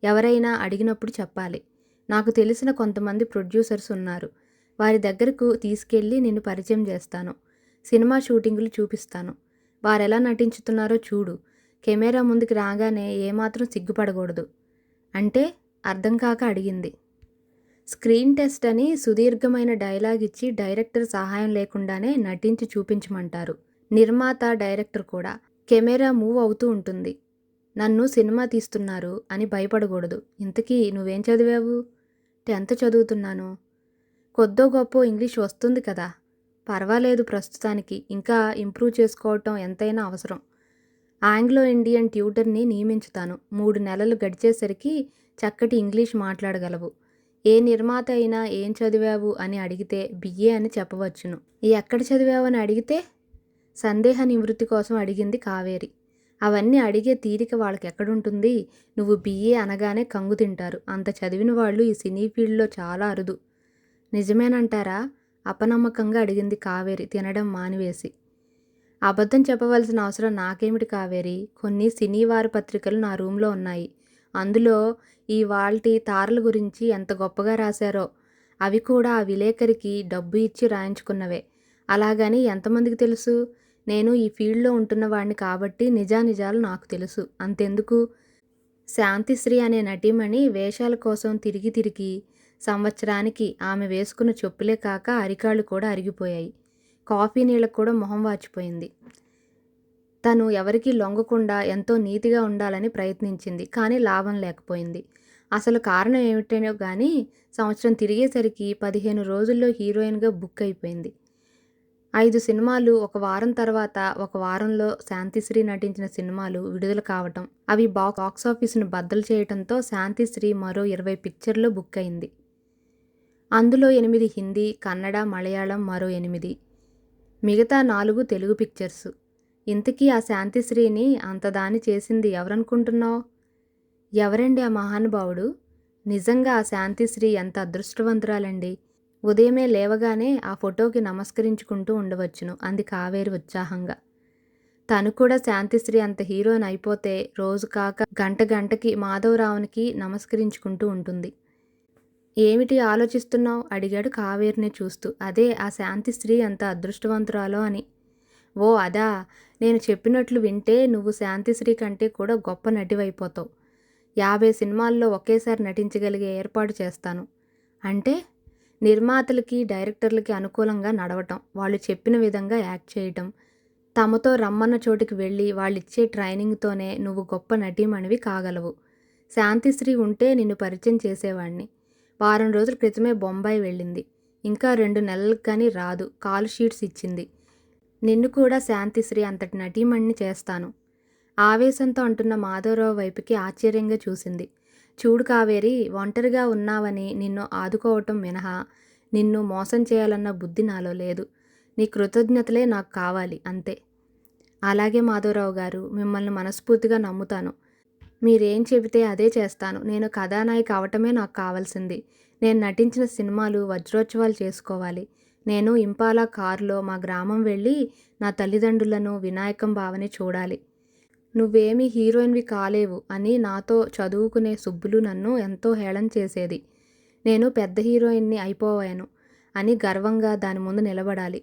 ఎవరైనా అడిగినప్పుడు చెప్పాలి. నాకు తెలిసిన కొంతమంది ప్రొడ్యూసర్స్ ఉన్నారు. వారి దగ్గరకు తీసుకెళ్ళి నిన్ను పరిచయం చేస్తాను. సినిమా షూటింగులు చూపిస్తాను. వారెలా నటించుతున్నారో చూడు. కెమెరా ముందుకు రాగానే ఏమాత్రం సిగ్గుపడకూడదు. అంటే అర్థం కాక అడిగింది. స్క్రీన్ టెస్ట్ అని సుదీర్ఘమైన డైలాగ్ ఇచ్చి డైరెక్టర్ సహాయం లేకుండానే నటించి చూపించమంటారు. నిర్మాత, డైరెక్టర్ కూడా. కెమెరా మూవ్ అవుతూ ఉంటుంది. నన్ను సినిమా తీస్తున్నారు అని భయపడకూడదు. ఇంతకీ నువ్వేం చదివావు? 10th చదువుతున్నాను. కొద్దో గొప్పో ఇంగ్లీష్ వస్తుంది కదా. పర్వాలేదు ప్రస్తుతానికి. ఇంకా ఇంప్రూవ్ చేసుకోవటం ఎంతైనా అవసరం. Anglo Indian ట్యూటర్ని నియమించుతాను. 3 నెలలు గడిచేసరికి చక్కటి ఇంగ్లీష్ మాట్లాడగలవు. ఏ నిర్మాత అయినా ఏం చదివావు అని అడిగితే బిఏ అని చెప్పవచ్చును. ఎక్కడ చదివావు అని అడిగితే సందేహ నివృత్తి కోసం అడిగింది కావేరి. అవన్నీ అడిగే తీరిక వాళ్ళకెక్కడుంటుంది? నువ్వు బిఏ అనగానే కంగు తింటారు. అంత చదివిన వాళ్ళు ఈ సినీ ఫీల్డ్లో చాలా అరుదు. నిజమేనంటారా? అపనమ్మకంగా అడిగింది కావేరి తినడం మానివేసి. అబద్ధం చెప్పవలసిన అవసరం నాకేమిటి కావేరి? కొన్ని సినీ వారపత్రికలు నా రూమ్లో ఉన్నాయి. అందులో ఇవాల్టి తారల గురించి ఎంత గొప్పగా రాశారో. అవి కూడా ఆ విలేకరికి డబ్బు ఇచ్చి రాయించుకున్నవే. అలాగని ఎంతమందికి తెలుసు? నేను ఈ ఫీల్డ్లో ఉంటున్నవాడిని కాబట్టి నిజానిజాలు నాకు తెలుసు. అంతెందుకు, శాంతిశ్రీ అనే నటీమణి వేషాల కోసం తిరిగి తిరిగి సంవత్సరానికి ఆమె వేసుకున్న చెప్పులే కాక అరికాళ్ళు కూడా అరిగిపోయాయి. కాఫీ నీళ్ళకు కూడా మొహం వాచిపోయింది. తను ఎవరికీ లొంగకుండా ఎంతో నీతిగా ఉండాలని ప్రయత్నించింది. కానీ లాభం లేకపోయింది. అసలు కారణం ఏమిటనో గానీ సంవత్సరం తిరిగేసరికి 15 రోజుల్లో హీరోయిన్గా బుక్ అయిపోయింది. 5 సినిమాలు ఒక వారం తర్వాత ఒక వారంలో శాంతిశ్రీ నటించిన సినిమాలు విడుదల కావటం, అవి బాక్సాఫీసును బద్దలు చేయటంతో శాంతిశ్రీ మరో 20 పిక్చర్లో బుక్ అయింది. అందులో 8 హిందీ, కన్నడ, మలయాళం మరో 8. మిగతా 4 తెలుగు పిక్చర్సు. ఇంతకీ ఆ శాంతిశ్రీని అంతదాని చేసింది ఎవరనుకుంటున్నావు? ఎవరండి ఆ మహానుభావుడు? నిజంగా ఆ శాంతిశ్రీ ఎంత అదృష్టవంతురాలండి. ఉదయమే లేవగానే ఆ ఫోటోకి నమస్కరించుకుంటూ ఉండవచ్చును అంది కావేరి ఉత్సాహంగా. తను కూడా శాంతిశ్రీ అంత హీరోయిన్ అయిపోతే రోజు కాక గంట గంటకి మాధవరావునికి నమస్కరించుకుంటూ ఉంటుంది. ఏమిటి ఆలోచిస్తున్నావు? అడిగాడు కావేరిని చూస్తూ. అదే ఆ శాంతిశ్రీ ఎంత అదృష్టవంతురాలో అని. ఓ అదా! నేను చెప్పినట్లు వింటే నువ్వు శాంతిశ్రీ కంటే కూడా గొప్ప నటివైపోతావు. 50 సినిమాల్లో ఒకేసారి నటించగలిగే ఏర్పాటు చేస్తాను. అంటే? నిర్మాతలకి, డైరెక్టర్లకి అనుకూలంగా నడవటం, వాళ్ళు చెప్పిన విధంగా యాక్ట్ చేయటం, తమతో రమ్మన్న చోటికి వెళ్ళి వాళ్ళిచ్చే ట్రైనింగ్తోనే నువ్వు గొప్ప నటీమణివి కాగలవు. శాంతిశ్రీ ఉంటే నిన్ను పరిచయం చేసేవాణ్ణి. వారం రోజుల క్రితమే బొంబాయి వెళ్ళింది. ఇంకా 2 నెలలకు కానీ రాదు. కాల్ షీట్స్ ఇచ్చింది. నిన్ను కూడా శాంతిశ్రీ అంతటి నటీమణిని చేస్తాను. ఆవేశంతో అంటున్న మాధవరావు వైపుకి ఆశ్చర్యంగా చూసింది. చూడు కావేరి, ఒంటరిగా ఉన్నావని నిన్ను ఆదుకోవటం మినహా నిన్ను మోసం చేయాలన్న బుద్ధి నాలో లేదు. నీ కృతజ్ఞతలే నాకు కావాలి అంతే. అలాగే మాధవరావు గారు, మిమ్మల్ని మనస్ఫూర్తిగా నమ్ముతాను. మీరేం చెబితే అదే చేస్తాను. నేను కథానాయిక అవటమే నాకు కావాల్సింది. నేను నటించిన సినిమాలు వజ్రోత్సవాలు చేసుకోవాలి. నేను ఇంపాలా కారులో మా గ్రామం వెళ్ళి నా తల్లిదండ్రులను, వినాయకం బావని చూడాలి. నువ్వేమీ హీరోయిన్వి కాలేవు అని నాతో చదువుకునే సుబ్బులు నన్ను ఎంతో హేళన చేసేది. నేను పెద్ద హీరోయిన్ని అయిపోయాను అని గర్వంగా దాని ముందు నిలబడాలి.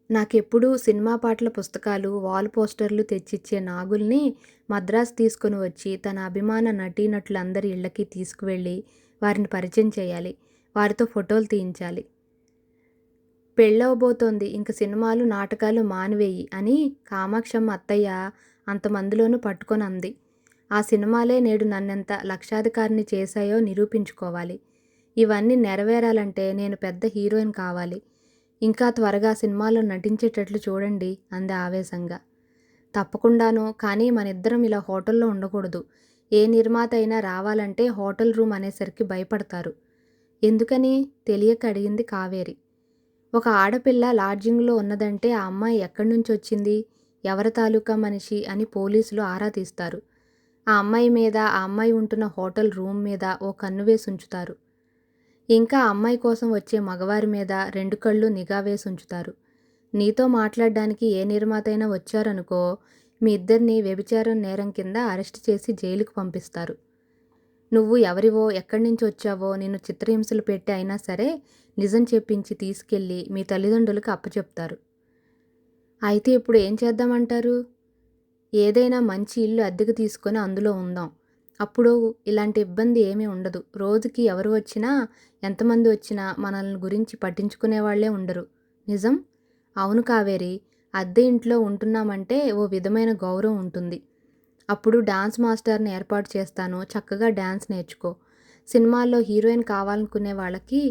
నాకెప్పుడూ సినిమా పాటల పుస్తకాలు, వాల్ పోస్టర్లు తెచ్చిచ్చే నాగుల్ని మద్రాసు తీసుకుని వచ్చి తన అభిమాన నటీనటులందరి ఇళ్లకి తీసుకువెళ్ళి వారిని పరిచయం చేయాలి. వారితో ఫోటోలు తీయించాలి. పెళ్ళవబోతోంది, ఇంక సినిమాలు, నాటకాలు మానివేయి అని కామాక్షమ్మ అత్తయ్య అంతమందిలోనూ పట్టుకొని అంది. ఆ సినిమాలే నేడు నన్నెంత లక్షాధికారిని చేశాయో నిరూపించుకోవాలి. ఇవన్నీ నెరవేరాలంటే నేను పెద్ద హీరోయిన్ కావాలి. ఇంకా త్వరగా సినిమాలో నటించేటట్లు చూడండి అంది ఆవేశంగా. తప్పకుండాను, కానీ మనిద్దరం ఇలా హోటల్లో ఉండకూడదు. ఏ నిర్మాత అయినా రావాలంటే హోటల్ రూమ్ అనేసరికి భయపడతారు. ఎందుకని తెలియక అడిగింది కావేరి. ఒక ఆడపిల్ల లాడ్జింగ్లో ఉన్నదంటే ఆ అమ్మాయి ఎక్కడి నుంచి వచ్చింది, ఎవరి తాలూకా మనిషి అని పోలీసులు ఆరా తీస్తారు. ఆ అమ్మాయి మీద, ఆ అమ్మాయి ఉంటున్న హోటల్ రూమ్ మీద ఓ కన్ను వేసి ఉంచుతారు. ఇంకా అమ్మాయి కోసం వచ్చే మగవారి మీద 2 కళ్ళు నిఘా వేసి ఉంచుతారు. నీతో మాట్లాడడానికి ఏ నిర్మాత అయినా వచ్చారనుకో, మీ ఇద్దరిని వ్యభిచారం నేరం కింద అరెస్ట్ చేసి జైలుకు పంపిస్తారు. నువ్వు ఎవరివో, ఎక్కడి నుంచి వచ్చావో నిన్ను చిత్రహింసలు పెట్టి అయినా సరే నిజం చెప్పించి తీసుకెళ్ళి మీ తల్లిదండ్రులకు అప్పచెప్తారు. అయితే ఇప్పుడు ఏం చేద్దామంటారు? ఏదైనా మంచి ఇల్లు అద్దెకు తీసుకొని అందులో ఉందాం. అప్పుడు ఇలాంటి ఇబ్బంది ఏమీ ఉండదు. రోజుకి ఎవరు వచ్చినా, ఎంతమంది వచ్చినా మనల్ని గురించి పట్టించుకునేవాళ్లే ఉండరు. నిజం? అవును కావేరి, అద్దె ఇంట్లో ఉంటున్నామంటే ఓ విధమైన గౌరవం ఉంటుంది. అప్పుడు డాన్స్ మాస్టర్ని ఏర్పాటు చేస్తాను, చక్కగా డాన్స్ నేర్చుకో. సినిమాల్లో హీరోయిన్ కావాలనుకునే వాళ్ళకి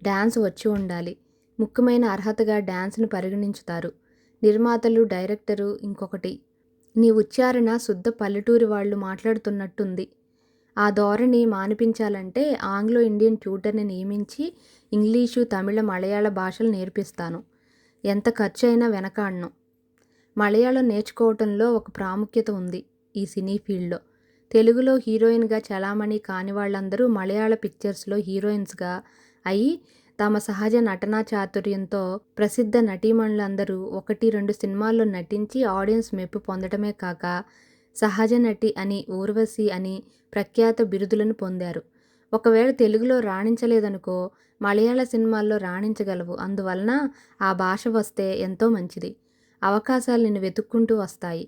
డాన్స్ వచ్చి ఉండాలి. ముఖ్యమైన అర్హతగా డాన్స్ని పరిగణించుతారు నిర్మాతలు, డైరెక్టరు. ఇంకొకటి, నీ ఉచ్చారణ శుద్ధ పల్లెటూరి వాళ్ళు మాట్లాడుతున్నట్టుంది. ఆ ధోరణి మానిపించాలంటే ఆంగ్లో ఇండియన్ ట్యూటర్ని నియమించి ఇంగ్లీషు, తమిళ, మలయాళ భాషలు నేర్పిస్తాను. ఎంత ఖర్చు అయినా వెనకాడను. మలయాళం నేర్చుకోవటంలో ఒక ప్రాముఖ్యత ఉంది ఈ సినీ ఫీల్డ్లో. తెలుగులో హీరోయిన్గా చలామణి కాని వాళ్ళందరూ మలయాళ పిక్చర్స్లో హీరోయిన్స్గా అయి తమ సహజ నటనా చాతుర్యంతో ప్రసిద్ధ నటీమణులందరూ 1-2 సినిమాల్లో నటించి ఆడియన్స్ మెప్పు పొందడమే కాక సహజ నటి అని, ఊర్వశి అని ప్రఖ్యాత బిరుదులను పొందారు. ఒకవేళ తెలుగులో రాణించలేదనుకో, మలయాళ సినిమాల్లో రాణించగలవు. అందువలన ఆ భాష వస్తే ఎంతో మంచిది. అవకాశాలు నిన్ను వెతుక్కుంటూ వస్తాయి.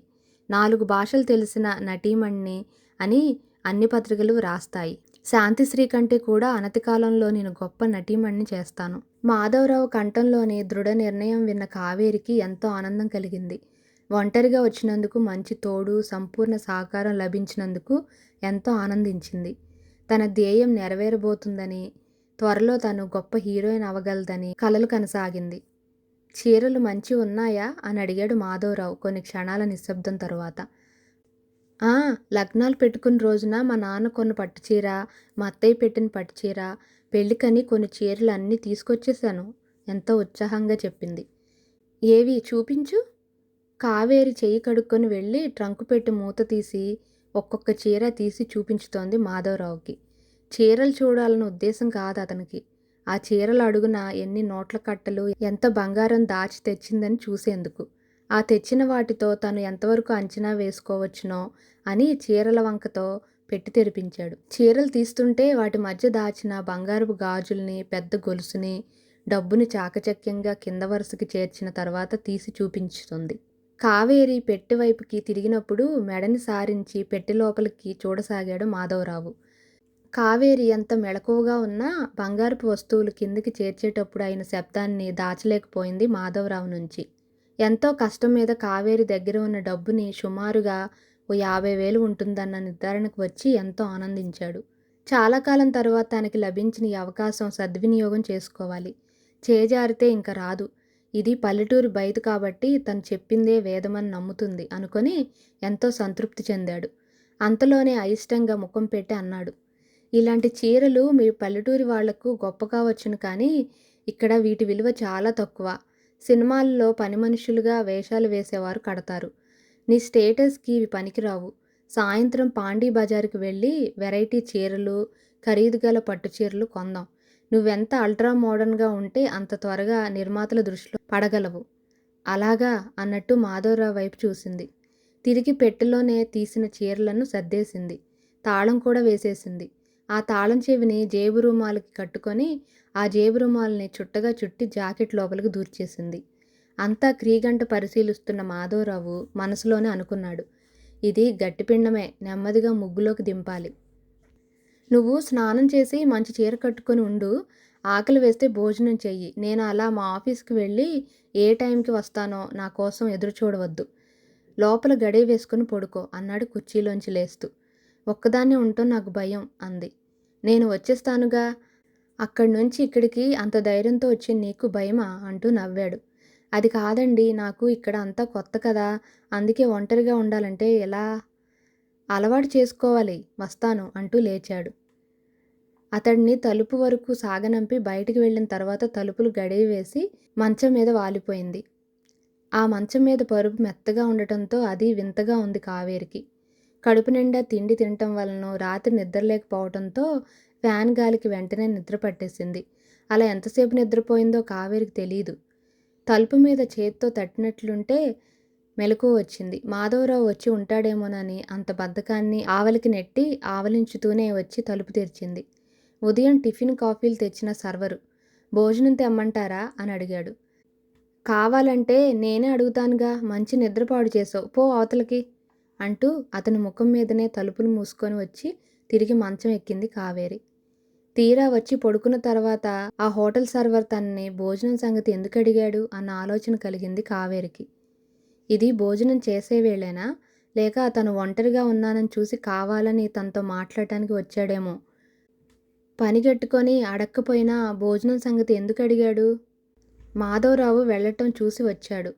4 భాషలు తెలిసిన నటీమణ్ణి అని అన్ని పత్రికలు రాస్తాయి. శాంతిశ్రీ కంటే కూడా అనతి కాలంలో నేను గొప్ప నటీమణ్ణి చేస్తాను. మాధవరావు కంఠంలోని దృఢ నిర్ణయం విన్న కావేరికి ఎంతో ఆనందం కలిగింది. ఒంటరిగా వచ్చినందుకు మంచి తోడు, సంపూర్ణ సహకారం లభించినందుకు ఎంతో ఆనందించింది. తన ధ్యేయం నెరవేరబోతుందని, త్వరలో తను గొప్ప హీరోయిన్ అవగలదని కలలు కనసాగింది. చీరలు మంచి ఉన్నాయా అని అడిగాడు మాధవరావు కొన్ని క్షణాల నిశ్శబ్దం తరువాత. లగ్నాలు పెట్టుకున్న రోజున మా నాన్న కొన్న పట్టుచీర, మా అత్తయ్య పెట్టిన పట్టుచీర, పెళ్ళికని కొన్ని చీరలు అన్నీ తీసుకొచ్చేసాను ఎంతో ఉత్సాహంగా చెప్పింది. ఏవి చూపించు. కావేరి చెయ్యి కడుక్కొని వెళ్ళి ట్రంకు పెట్టి మూత తీసి ఒక్కొక్క చీర తీసి చూపించుతోంది మాధవరావుకి. చీరలు చూడాలన్న ఉద్దేశం కాదు అతనికి. ఆ చీరల అడుగున ఎన్ని నోట్ల కట్టలు, ఎంత బంగారం దాచి తెచ్చిందని చూసేందుకు. ఆ తెచ్చిన వాటితో తను ఎంతవరకు అంచనా వేసుకోవచ్చునో అని చీరల వంకతో పెట్టి తెరిపించాడు. చీరలు తీస్తుంటే వాటి మధ్య దాచిన బంగారపు గాజుల్ని, పెద్ద గొలుసుని, డబ్బుని చాకచక్యంగా కింద వరుసకి చేర్చిన తర్వాత తీసి చూపించుతుంది. కావేరి పెట్టె వైపుకి తిరిగినప్పుడు మెడని సారించి పెట్టె లోపలికి చూడసాగాడు మాధవరావు. కావేరి ఎంత మెళకువగా ఉన్నా బంగారపు వస్తువులు కిందికి చేర్చేటప్పుడు అయిన శబ్దాన్ని దాచలేకపోయింది మాధవరావు నుంచి. ఎంతో కష్టం మీద కావేరి దగ్గర ఉన్న డబ్బుని సుమారుగా ఓ 50,000 ఉంటుందన్న నిర్ధారణకు వచ్చి ఎంతో ఆనందించాడు. చాలా కాలం తర్వాత తనకి లభించిన ఈ అవకాశం సద్వినియోగం చేసుకోవాలి. చేజారితే ఇంక రాదు. ఇది పల్లెటూరు బయట కాబట్టి తను చెప్పిందే వేదమని నమ్ముతుంది అనుకొని ఎంతో సంతృప్తి చెందాడు. అంతలోనే అయిష్టంగా ముఖం పెట్టి అన్నాడు, ఇలాంటి చీరలు మీ పల్లెటూరి వాళ్లకు గొప్పగా వచ్చును, కానీ ఇక్కడ వీటి విలువ చాలా తక్కువ. సినిమాల్లో పని మనుషులుగా వేషాలు వేసేవారు కడతారు. నీ స్టేటస్కి ఇవి పనికిరావు. సాయంత్రం పాండీ బజారుకి వెళ్ళి వెరైటీ చీరలు, ఖరీదు గల పట్టు చీరలు కొందాం. నువ్వెంత అల్ట్రా మోడర్న్గా ఉంటే అంత త్వరగా నిర్మాతల దృష్టిలో పడగలవు. అలాగా అన్నట్టు మాధవరావు వైపు చూసింది. తిరిగి పెట్టెలోనే తీసిన చీరలను సర్దేసింది. తాళం కూడా వేసేసింది. ఆ తాళం చెవిని జేబు రుమాలకి కట్టుకొని ఆ జేబు రుమాలని చుట్టగా చుట్టి జాకెట్ లోపలికి దూర్చేసింది. అంతా క్రీగంట పరిశీలిస్తున్న మాధవరావు మనసులోనే అనుకున్నాడు, ఇది గట్టిపిండమే, నెమ్మదిగా ముగ్గులోకి దింపాలి. నువ్వు స్నానం చేసి మంచి చీర కట్టుకొని ఉండు. ఆకలి వేస్తే భోజనం చెయ్యి. నేను అలా మా ఆఫీస్కి వెళ్ళి ఏ టైంకి వస్తానో నా కోసం ఎదురు చూడవద్దు. లోపల గడియ వేసుకుని పడుకో అన్నాడు కుర్చీలోంచి లేస్తూ. ఒక్కదాన్నే ఉండటం నాకు భయం అంది. నేను వచ్చేస్తానుగా. అక్కడి నుంచి ఇక్కడికి అంత ధైర్యంతో వచ్చి నీకు భయమా అంటూ నవ్వాడు. అది కాదండి, నాకు ఇక్కడ అంతా కొత్త కదా, అందుకే ఒంటరిగా ఉండాలంటే ఎలా? అలవాటు చేసుకోవాలి. వస్తాను అంటూ లేచాడు. అతడిని తలుపు వరకు సాగనంపి బయటికి వెళ్ళిన తర్వాత తలుపులు గడియ వేసి మంచం మీద వాలిపోయింది. ఆ మంచం మీద పరుపు మెత్తగా ఉండటంతో అది వింతగా ఉంది కావేరికి. కడుపు నిండా తిండి తినటం వలన రాత్రి నిద్రలేకపోవడంతో ఫ్యాన్ గాలికి వెంటనే నిద్ర పట్టేసింది. అలా ఎంతసేపు నిద్రపోయిందో కావేరికి తెలీదు. తలుపు మీద చేత్తో తట్టినట్లుంటే మెలకువ వచ్చింది. మాధవరావు వచ్చి ఉంటాడేమోనని అంత బద్ధకాన్ని ఆవలికి నెట్టి ఆవలించుతూనే వచ్చి తలుపు తెరిచింది. ఉదయం టిఫిన్ కాఫీలు తెచ్చిన సర్వరు. భోజనం తెమ్మంటారా అని అడిగాడు. కావాలంటే నేనే అడుగుతానుగా, మంచి నిద్రపాడు చేసావు, పో అవతలకి అంటూ అతని ముఖం మీదనే తలుపులు మూసుకొని వచ్చి తిరిగి మంచం ఎక్కింది కావేరి. తీరా వచ్చి పడుకున్న తర్వాత ఆ హోటల్ సర్వర్ తనని భోజనం సంగతి ఎందుకు అడిగాడు అన్న ఆలోచన కలిగింది కావేరికి. ఇది భోజనం చేసే వేళేనా, లేక తను ఒంటరిగా ఉన్నానని చూసి కావాలని తనతో మాట్లాడటానికి వచ్చాడేమో. పనిగట్టుకొని అడక్కపోయినా భోజనం సంగతి ఎందుకు అడిగాడు? మాధవరావు వెళ్ళటం చూసి వచ్చాడు.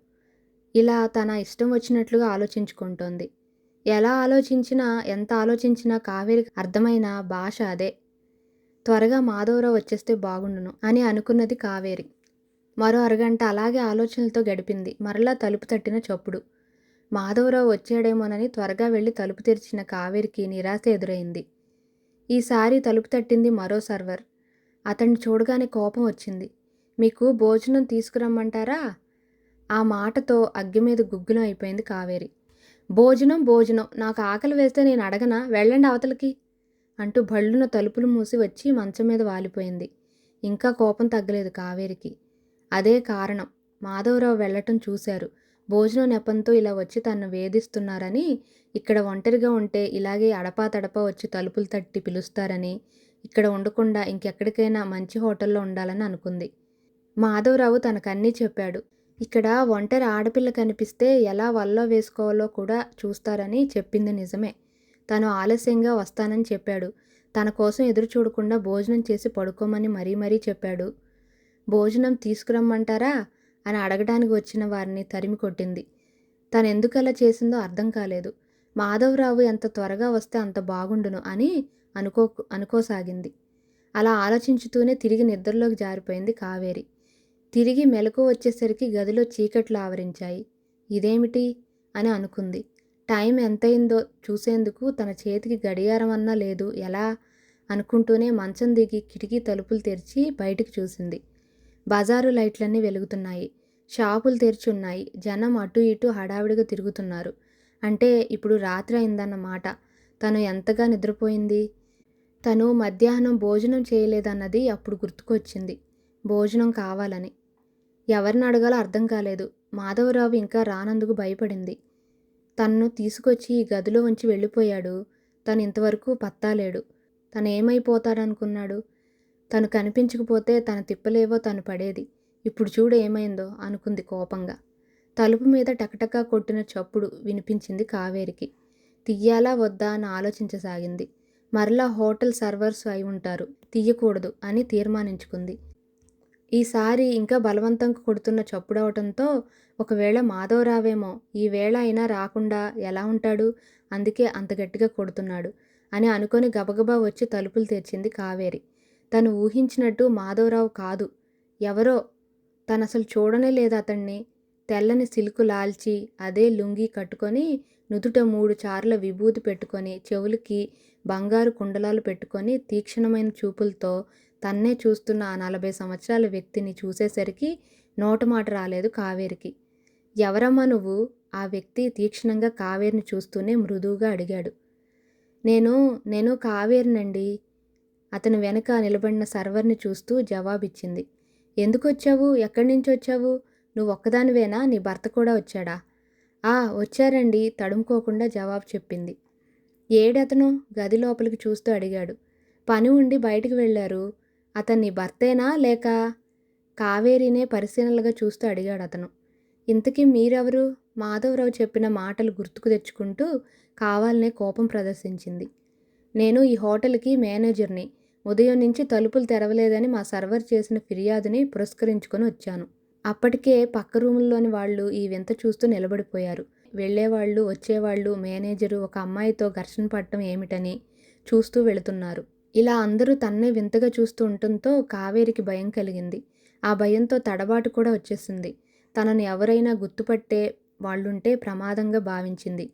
ఇలా తన ఇష్టం వచ్చినట్లుగా ఆలోచించుకుంటోంది. ఎలా ఆలోచించినా, ఎంత ఆలోచించినా కావేరికి అర్థమైన భాష అదే. త్వరగా మాధవరావు వచ్చేస్తే బాగుండును అని అనుకున్నది కావేరి. మరో అరగంట అలాగే ఆలోచనలతో గడిపింది. మరలా తలుపు తట్టిన చప్పుడు. మాధవరావు వచ్చాడేమోనని త్వరగా వెళ్ళి తలుపు తెరిచిన కావేరికి నిరాశ ఎదురైంది. ఈసారి తలుపు తట్టింది మరో సర్వర్. అతన్ని చూడగానే కోపం వచ్చింది. మీకు భోజనం తీసుకురమ్మంటారా? ఆ మాటతో అగ్గి మీద గుగ్గులం అయిపోయింది కావేరి. భోజనం భోజనం, నాకు ఆకలి వేస్తే నేను అడగనా? వెళ్ళండి అవతలికి అంటూ భళ్ళున తలుపులు మూసి వచ్చి మంచం మీద వాలిపోయింది. ఇంకా కోపం తగ్గలేదు కావేరికి. అదే కారణం. మాధవరావు వెళ్ళటం చూశారు. భోజనం నెపంతో ఇలా వచ్చి తనను వేధిస్తున్నారని, ఇక్కడ ఒంటరిగా ఉంటే ఇలాగే అడపాతడపా వచ్చి తలుపులు తట్టి పిలుస్తారని, ఇక్కడ ఉండకుండా ఇంకెక్కడికైనా మంచి హోటల్లో ఉండాలని అనుకుంది. మాధవరావు తనకన్నీ చెప్పాడు. ఇక్కడ ఒంటరి ఆడపిల్ల కనిపిస్తే ఎలా వల్లో వేసుకోవాలో కూడా చూస్తారని చెప్పింది నిజమే. తను ఆలస్యంగా వస్తానని చెప్పాడు. తన కోసం ఎదురు చూడకుండా భోజనం చేసి పడుకోమని మరీ మరీ చెప్పాడు. భోజనం తీసుకురమ్మంటారా అని అడగడానికి వచ్చిన వారిని తరిమి కొట్టింది. తనెందుకు అలా చేసిందో అర్థం కాలేదు. మాధవరావు ఎంత త్వరగా వస్తే అంత బాగుండును అని అనుకోసాగింది. అలా ఆలోచించుతూనే తిరిగి నిద్రలోకి జారిపోయింది కావేరి. తిరిగి మెలకువ వచ్చేసరికి గదిలో చీకట్లు ఆవరించాయి. ఇదేమిటి అని అనుకుంది. టైం ఎంతయిందో చూసేందుకు తన చేతికి గడియారం అన్నా లేదు. ఎలా అనుకుంటూనే మంచం దిగి కిటికీ తలుపులు తెరిచి బయటికి చూసింది. బజారు లైట్లన్నీ వెలుగుతున్నాయి. షాపులు తెరిచి ఉన్నాయి. జనం అటు ఇటు హడావిడిగా తిరుగుతున్నారు. అంటే ఇప్పుడు రాత్రి అయిందన్నమాట. తను ఎంతగా నిద్రపోయింది. తను మధ్యాహ్నం భోజనం చేయలేదన్నది అప్పుడు గుర్తుకొచ్చింది. భోజనం కావాలని ఎవరిని అడగాలో అర్థం కాలేదు. మాధవరావు ఇంకా రానందుకు భయపడింది. తన్ను తీసుకొచ్చి ఈ గదిలో ఉంచి వెళ్ళిపోయాడు. తను ఇంతవరకు పత్తాలేడు. తను ఏమైపోతాడనుకున్నాడు? తను కనిపించకపోతే తన తిప్పలేవో తను పడేది. ఇప్పుడు చూడు ఏమైందో అనుకుంది కోపంగా. తలుపు మీద టకటకా కొట్టిన చప్పుడు వినిపించింది కావేరికి. తీయాలా వద్దా అని ఆలోచించసాగింది. మరలా హోటల్ సర్వర్స్ అయి ఉంటారు, తీయకూడదు అని తీర్మానించుకుంది. ఈసారి ఇంకా బలవంతంగా కొడుతున్న చప్పుడవటంతో ఒకవేళ మాధవరావేమో ఈ వేళ అయినా రాకుండా ఎలా ఉంటాడు, అందుకే అంత గట్టిగా కొడుతున్నాడు అని అనుకొని గబగబా వచ్చి తలుపులు తెరిచింది కావేరి. తను ఊహించినట్టు మాధవరావు కాదు, ఎవరో. తనసలు చూడనే లేదు అతన్ని. తెల్లని సిల్కు లాల్చి అదే లుంగీ కట్టుకొని, నుదుట 3 చార్ల విభూతి పెట్టుకొని, చెవులకి బంగారు కుండలాలు పెట్టుకొని, తీక్షణమైన చూపులతో తన్నే చూస్తున్న ఆ 40 సంవత్సరాల వ్యక్తిని చూసేసరికి నోటమాట రాలేదు కావేరికి. ఎవరమ్మా నువ్వు? ఆ వ్యక్తి తీక్షణంగా కావేరిని చూస్తూనే మృదువుగా అడిగాడు. నేను కావేరినండి. అతని వెనక నిలబడిన సర్వర్ని చూస్తూ జవాబిచ్చింది. ఎందుకొచ్చావు? ఎక్కడి నుంచి వచ్చావు? నువ్వు ఒక్కదానివేనా? నీ భర్త కూడా వచ్చాడా? వచ్చారండి తడుముకోకుండా జవాబు చెప్పింది. ఏడతను? గది లోపలికి చూస్తూ అడిగాడు. పని ఉండి బయటికి వెళ్ళారు. అతన్ని భర్తేనా లేక? కావేరినే పరిశీలనగా చూస్తూ అడిగాడు అతను. ఇంతకీ మీరెవరు? మాధవరావు చెప్పిన మాటలు గుర్తుకు తెచ్చుకుంటూ కావాలనే కోపం ప్రదర్శించింది. నేను ఈ హోటల్కి మేనేజర్ని. ఉదయం నుంచి తలుపులు తెరవలేదని మా సర్వర్ చేసిన ఫిర్యాదుని పురస్కరించుకొని వచ్చాను. అప్పటికే పక్క రూముల్లోని వాళ్ళు ఈ వింత చూస్తూ నిలబడిపోయారు. వెళ్ళేవాళ్ళు, వచ్చేవాళ్ళు, మేనేజరు ఒక అమ్మాయితో ఘర్షణ పడటం ఏమిటని చూస్తూ వెళుతున్నారు. ఇలా అందరూ తన్నే వింతగా చూస్తూ ఉండటంతో కావేరికి భయం కలిగింది. ఆ భయంతో తడబాటు కూడా వచ్చేసింది. తనను ఎవరైనా గుర్తుపట్టే వాళ్ళుంటే ప్రమాదంగా భావించింది.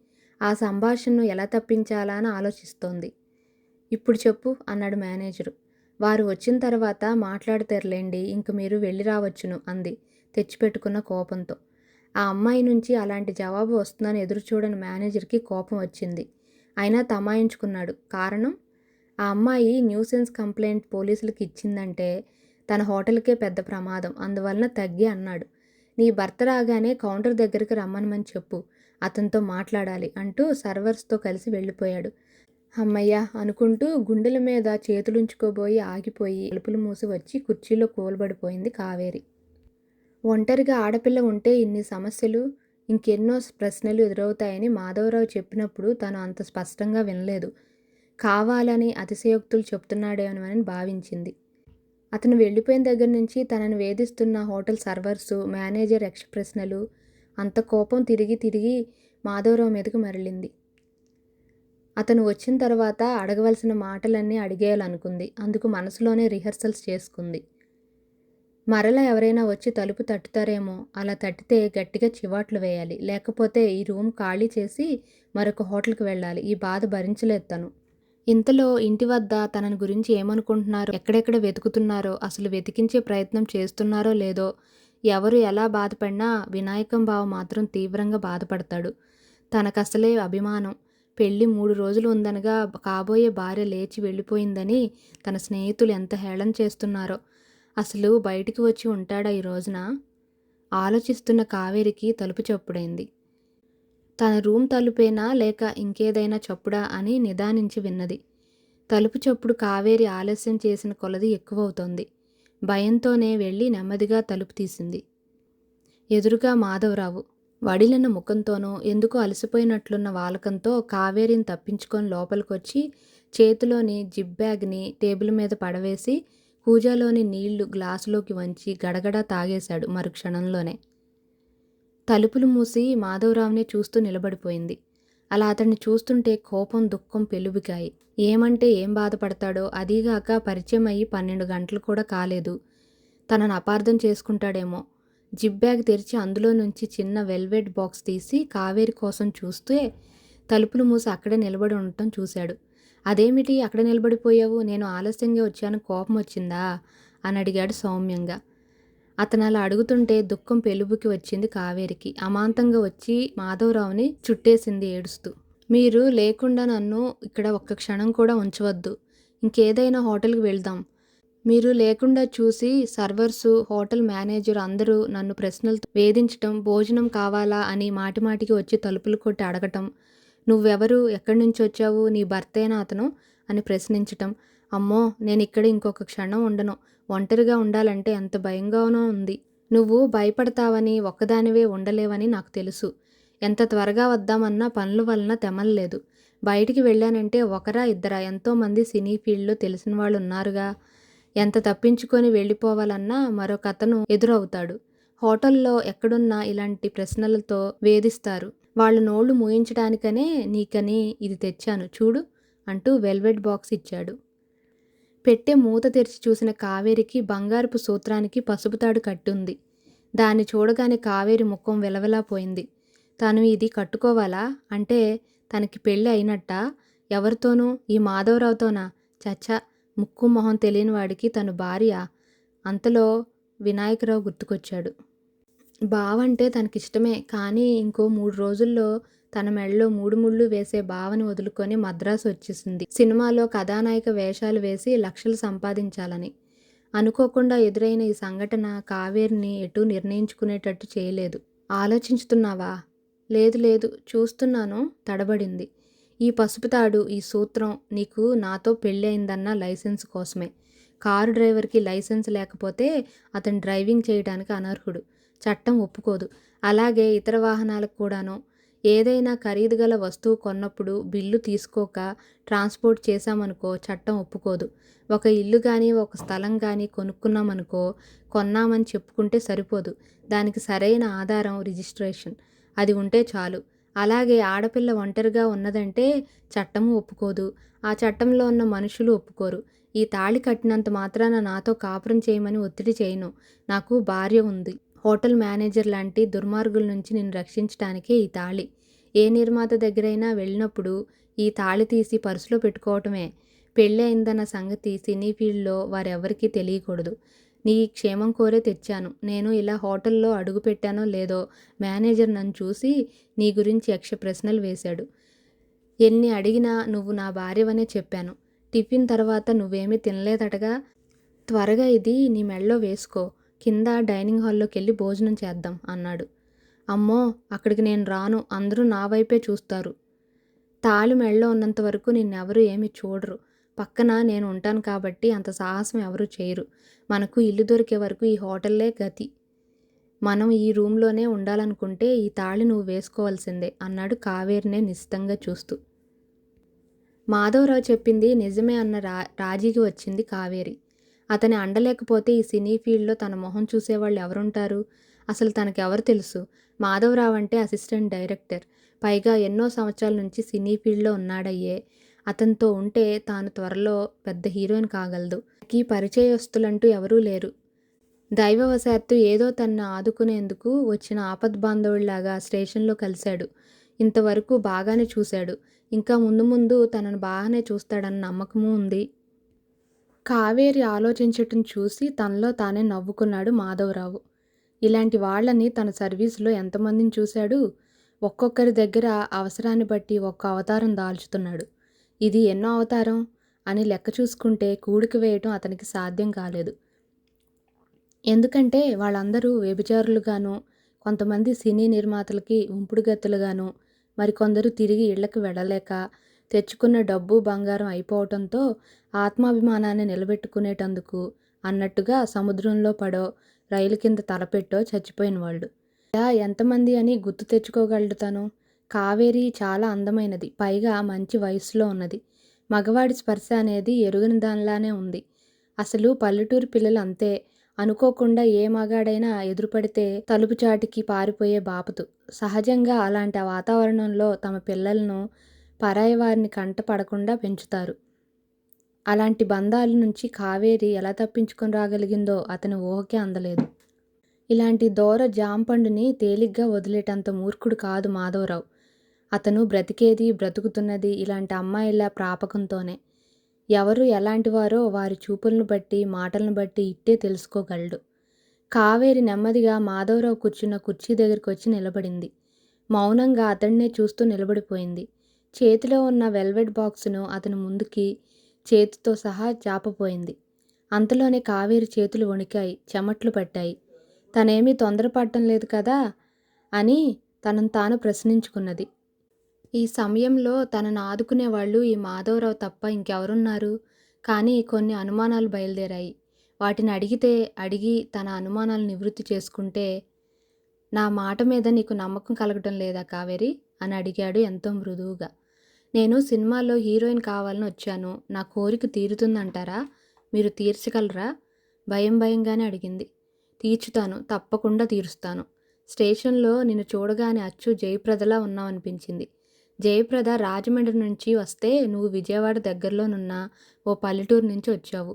ఆ సంభాషణను ఎలా తప్పించాలా అని ఆలోచిస్తోంది. ఇప్పుడు చెప్పు అన్నాడు మేనేజరు. వారు వచ్చిన తర్వాత మాట్లాడతారులేండి, ఇంక మీరు వెళ్ళి రావచ్చును అంది తెచ్చిపెట్టుకున్న కోపంతో. ఆ అమ్మాయి నుంచి అలాంటి జవాబు వస్తుందని ఎదురుచూడని మేనేజర్కి కోపం వచ్చింది. అయినా తమాయించుకున్నాడు. కారణం? ఆ అమ్మాయి న్యూసెన్స్ కంప్లైంట్ పోలీసులకు ఇచ్చిందంటే తన హోటల్కే పెద్ద ప్రమాదం. అందువలన తగ్గి అన్నాడు. నీ భర్త రాగానే కౌంటర్ దగ్గరికి రమ్మనమని చెప్పు, అతనితో మాట్లాడాలి అంటూ సర్వర్స్తో కలిసి వెళ్ళిపోయాడు. అమ్మయ్య అనుకుంటూ గుండెల మీద చేతులుంచుకోబోయి ఆగిపోయి తలుపులు మూసి వచ్చి కుర్చీలో కూలబడిపోయింది కావేరి. ఒంటరిగా ఆడపిల్ల ఉంటే ఇన్ని సమస్యలు, ఇంకెన్నో ప్రశ్నలు ఎదురవుతాయని మాధవరావు చెప్పినప్పుడు తను అంత స్పష్టంగా వినలేదు. కావాలని అతిశయోక్తులు చెప్తున్నాడేమోనని భావించింది. అతను వెళ్ళిపోయిన దగ్గర నుంచి తనను వేధిస్తున్న హోటల్ సర్వర్సు, మేనేజర్ యక్ష ప్రశ్నలు, అంత కోపం తిరిగి తిరిగి మాధవరావు మీదకు మరలింది. అతను వచ్చిన తర్వాత అడగవలసిన మాటలన్నీ అడిగేయాలనుకుంది. అందుకు మనసులోనే రిహర్సల్స్ చేసుకుంది. మరలా ఎవరైనా వచ్చి తలుపు తట్టుతారేమో, అలా తట్టితే గట్టిగా చివాట్లు వేయాలి. లేకపోతే ఈ రూమ్ ఖాళీ చేసి మరొక హోటల్కి వెళ్ళాలి. ఈ బాధ భరించలేదు తను. ఇంతలో ఇంటి వద్ద తనని గురించి ఏమనుకుంటున్నారో, ఎక్కడెక్కడ వెతుకుతున్నారో, అసలు వెతికించే ప్రయత్నం చేస్తున్నారో లేదో, ఎవరు ఎలా బాధపడినా వినాయకం బావ మాత్రం తీవ్రంగా బాధపడతాడు. తనకసలే అభిమానం. పెళ్ళి 3 రోజులు ఉందనగా కాబోయే భార్య లేచి వెళ్ళిపోయిందని తన స్నేహితులు ఎంత హేళన చేస్తున్నారో. అసలు బయటికి వచ్చి ఉంటాడా ఈ రోజున? ఆలోచిస్తున్న కావేరికి తలుపు చప్పుడైంది. తన రూమ్ తలుపేనా లేక ఇంకేదైనా చప్పుడా అని నిదానించి విన్నది. తలుపు చప్పుడు కావేరి ఆలస్యం చేసిన కొలది ఎక్కువవుతోంది. భయంతోనే వెళ్ళి నెమ్మదిగా తలుపు తీసింది. ఎదురుగా మాధవరావు. వడిలిన ముఖంతోనూ ఎందుకో అలసిపోయినట్లున్న వాలకంతో కావేరిని తప్పించుకొని లోపలికొచ్చి చేతిలోని జిప్ బ్యాగ్ని టేబుల్ మీద పడవేసి కూజాలోని నీళ్లు గ్లాసులోకి వంచి గడగడా తాగేశాడు మరుక్షణంలోనే. తలుపులు మూసి మాధవరావుని చూస్తూ నిలబడిపోయింది. అలా అతన్ని చూస్తుంటే కోపం, దుఃఖం పెలుబికాయి. ఏమంటే ఏం బాధపడతాడో, అదీగాక పరిచయం అయ్యి 12 గంటలు కూడా కాలేదు. తనను అపార్థం చేసుకుంటాడేమో. జిప్ బ్యాగ్ తెరిచి అందులో నుంచి చిన్న వెల్వెట్ బాక్స్ తీసి కావేరి కోసం చూస్తే తలుపులు మూసి అక్కడే నిలబడి ఉండటం చూశాడు. అదేమిటి అక్కడ నిలబడిపోయావు? నేను ఆలస్యంగా వచ్చాను, కోపం వచ్చిందా అని అడిగాడు సౌమ్యంగా. అతను అలా అడుగుతుంటే దుఃఖం పెలుబుకి వచ్చింది కావేరికి. అమాంతంగా వచ్చి మాధవరావుని చుట్టేసింది ఏడుస్తూ. మీరు లేకుండా నన్ను ఇక్కడ ఒక్క క్షణం కూడా ఉంచవద్దు. ఇంకేదైనా హోటల్కి వెళ్దాం. మీరు లేకుండా చూసి సర్వర్సు, హోటల్ మేనేజర్ అందరూ నన్ను ప్రశ్నలతో వేధించటం, భోజనం కావాలా అని మాటిమాటికి వచ్చి తలుపులు కొట్టి అడగటం, నువ్వెవరు, ఎక్కడి నుంచి వచ్చావు, నీ భర్తేనా అతను అని ప్రశ్నించటం. అమ్మో, నేను ఇక్కడ ఇంకొక క్షణం ఉండను. ఒంటరిగా ఉండాలంటే ఎంత భయంగానో ఉంది. నువ్వు భయపడతావని, ఒక్కదానివే ఉండలేవని నాకు తెలుసు. ఎంత త్వరగా వద్దామన్నా పనుల వలన తెమల్లేదు. బయటికి వెళ్ళానంటే ఒకరా ఇద్దరా, ఎంతోమంది సినీ ఫీల్డ్లో తెలిసిన వాళ్ళు ఉన్నారుగా. ఎంత తప్పించుకొని వెళ్ళిపోవాలన్నా మరొక అతను ఎదురవుతాడు. హోటల్లో ఎక్కడున్నా ఇలాంటి ప్రశ్నలతో వేధిస్తారు. వాళ్ళ నోళ్లు మూయించడానికనే నీకని ఇది తెచ్చాను చూడు అంటూ వెల్వెట్ బాక్స్ ఇచ్చాడు. పెట్టె మూత తెరిచి చూసిన కావేరికి బంగారపు సూత్రానికి పసుపుతాడు కట్టుంది. దాన్ని చూడగానే కావేరి ముఖం వెలవెలా పోయింది. తను ఇది కట్టుకోవాలా? అంటే తనకి పెళ్ళి అయినట్టా? ఎవరితోనూ? ఈ మాధవరావుతోనా? చచ్చా, ముక్కు మొహం తెలియని వాడికి తను భార్య. అంతలో వినాయకరావు గుర్తుకొచ్చాడు. బావంటే తనకిష్టమే, కానీ ఇంకో 3 రోజుల్లో తన మెడలో 3 ముళ్ళు వేసే బావని వదులుకొని మద్రాసు వచ్చేసింది. సినిమాలో కథానాయిక వేషాలు వేసి లక్షలు సంపాదించాలని. అనుకోకుండా ఎదురైన ఈ సంఘటన కావేరిని ఎటూ నిర్ణయించుకునేటట్టు చేయలేదు. ఆలోచించుతున్నావా? లేదు లేదు, చూస్తున్నాను తడబడింది. ఈ పసుపుతాడు, ఈ సూత్రం నీకు నాతో పెళ్ళి అయిందన్న లైసెన్స్ కోసమే. కారు డ్రైవర్కి లైసెన్స్ లేకపోతే అతను డ్రైవింగ్ చేయడానికి అనర్హుడు. చట్టం ఒప్పుకోదు. అలాగే ఇతర వాహనాలకు కూడాను. ఏదైనా ఖరీదు గల వస్తువు కొన్నప్పుడు బిల్లు తీసుకోక ట్రాన్స్పోర్ట్ చేశామనుకో చట్టం ఒప్పుకోదు. ఒక ఇల్లు కానీ ఒక స్థలం కానీ కొనుక్కున్నామనుకో, కొన్నామని చెప్పుకుంటే సరిపోదు. దానికి సరైన ఆధారం రిజిస్ట్రేషన్. అది ఉంటే చాలు. అలాగే ఆడపిల్ల ఒంటరిగా ఉన్నదంటే చట్టము ఒప్పుకోదు. ఆ చట్టంలో ఉన్న మనుషులు ఒప్పుకోరు. ఈ తాళి కట్టినంత మాత్రాన నాతో కాపురం చేయమని ఒత్తిడి చేయను. నాకు భార్య ఉంది. హోటల్ మేనేజర్ లాంటి దుర్మార్గుల నుంచి నిన్ను రక్షించడానికే ఈ తాళి. ఏ నిర్మాత దగ్గరైనా వెళ్ళినప్పుడు ఈ తాళి తీసి పర్సులో పెట్టుకోవటమే. పెళ్ళి అయిందన్న సంగతి సినీ ఫీల్డ్లో వారెవరికీ తెలియకూడదు. నీ క్షేమం కోరే తెచ్చాను. నేను ఇలా హోటల్లో అడుగు పెట్టానో లేదో మేనేజర్ నన్ను చూసి నీ గురించి యక్ష ప్రశ్నలు వేశాడు. ఎన్ని అడిగినా నువ్వు నా భార్యవనే చెప్పాను. టిఫిన్ తర్వాత నువ్వేమీ తినలేదటగా. త్వరగా ఇది నీ మెడలో వేసుకో. కింద డైనింగ్ హాల్లోకి వెళ్ళి భోజనం చేద్దాం అన్నాడు. అమ్మో, అక్కడికి నేను రాను. అందరూ నా వైపే చూస్తారు. తాళి మెడలో ఉన్నంత వరకు నిన్నెవరూ ఏమీ చూడరు. పక్కన నేను ఉంటాను కాబట్టి అంత సాహసం ఎవరూ చేయరు. మనకు ఇల్లు దొరికే వరకు ఈ హోటల్లే గతి. మనం ఈ రూమ్లోనే ఉండాలనుకుంటే ఈ తాళి నువ్వు వేసుకోవాల్సిందే అన్నాడు కావేరినే నిశితంగా చూస్తూ. మాధవరావు చెప్పింది నిజమే అన్న రాజీకి వచ్చింది కావేరి. అతని అండలేకపోతే ఈ సినీ ఫీల్డ్లో తన మొహం చూసేవాళ్ళు ఎవరుంటారు? అసలు తనకెవరు తెలుసు? మాధవరావు అంటే అసిస్టెంట్ డైరెక్టర్. పైగా ఎన్నో సంవత్సరాల నుంచి సినీ ఫీల్డ్లో ఉన్నాడయ్యే. అతనితో ఉంటే తాను త్వరలో పెద్ద హీరోయిన్ కాగలదు. ఈ పరిచయస్తులంటూ ఎవరూ లేరు. దైవవశాత్తు ఏదో తనను ఆదుకునేందుకు వచ్చిన ఆపద్బాంధవుడిలాగా స్టేషన్లో కలిశాడు. ఇంతవరకు బాగానే చూశాడు. ఇంకా ముందు ముందు తనను బాగానే చూస్తాడన్న నమ్మకమూ ఉంది. కావేరి ఆలోచించటం చూసి తనలో తానే నవ్వుకున్నాడు మాధవరావు. ఇలాంటి వాళ్ళని తన సర్వీసులో ఎంతమందిని చూశాడు. ఒక్కొక్కరి దగ్గర అవసరాన్ని బట్టి ఒక్క అవతారం దాల్చుతున్నాడు. ఇది ఎన్నో అవతారం అని లెక్క చూసుకుంటే కూడిక వేయటం అతనికి సాధ్యం కాలేదు. ఎందుకంటే వాళ్ళందరూ వ్యభిచారులుగాను, కొంతమంది సినీ నిర్మాతలకి ఉంపుడుగత్తెలుగాను, మరికొందరు తిరిగి ఇళ్లకు వెళ్ళలేక తెచ్చుకున్న డబ్బు బంగారం అయిపోవటంతో ఆత్మాభిమానాన్ని నిలబెట్టుకునేటందుకు అన్నట్టుగా సముద్రంలో పడో రైలు కింద తలపెట్టో చచ్చిపోయిన వాళ్ళు. ఇలా ఎంతమంది అని గుర్తు తెచ్చుకోగలడు తను? కావేరి చాలా అందమైనది, పైగా మంచి వయసులో ఉన్నది. మగవాడి స్పర్శ అనేది ఎరుగని దానిలానే ఉంది. అసలు పల్లెటూరు పిల్లలు అంతే. అనుకోకుండా ఏ మగాడైనా ఎదురుపడితే తలుపు చాటుకి పారిపోయే బాపతు. సహజంగా అలాంటి వాతావరణంలో తమ పిల్లలను పరాయి వారిని కంట పడకుండా పెంచుతారు. అలాంటి బంధాల నుంచి కావేరి ఎలా తప్పించుకొని రాగలిగిందో అతని ఊహకే అందలేదు. ఇలాంటి దూర జాంపండుని తేలిగ్గా వదిలేటంత మూర్ఖుడు కాదు మాధవరావు. అతను బ్రతికేది బ్రతుకుతున్నది ఇలాంటి అమ్మాయిల ప్రాపకంతోనే. ఎవరు ఎలాంటివారో వారి చూపులను బట్టి మాటలను బట్టి ఇట్టే తెలుసుకోగలడు. కావేరి నెమ్మదిగా మాధవరావు కూర్చున్న కుర్చీ దగ్గరికి వచ్చి నిలబడింది. మౌనంగా అతడినే చూస్తూ నిలబడిపోయింది. చేతిలో ఉన్న వెల్వెట్ బాక్సును అతని ముందుకి చేతితో సహా చాపపోయింది. అంతలోనే కావేరి చేతులు వణికాయి, చెమట్లు పట్టాయి. తనేమీ తొందరపడటం లేదు కదా అని తనను తాను ప్రశ్నించుకున్నది. ఈ సమయంలో తనను ఆదుకునేవాళ్ళు ఈ మాధవరావు తప్ప ఇంకెవరున్నారు? కానీ కొన్ని అనుమానాలు బయలుదేరాయి. వాటిని అడిగి తన అనుమానాలు నివృత్తి చేసుకుంటే, నా మాట మీద నీకు నమ్మకం కలగటం లేదా కావేరి అని అడిగాడు ఎంతో మృదువుగా. నేను సినిమాలో హీరోయిన్ కావాలని వచ్చాను. నా కోరిక తీరుతుందంటారా? మీరు తీర్చగలరా? భయంగానే అడిగింది. తీర్చుతాను, తప్పకుండా తీరుస్తాను. స్టేషన్లో నిన్ను చూడగానే అచ్చు జయప్రదలా ఉన్నావనిపించింది. జయప్రద రాజమండ్రి నుంచి వస్తే నువ్వు విజయవాడ దగ్గరలోనున్న ఓ పల్లెటూరు నుంచి వచ్చావు.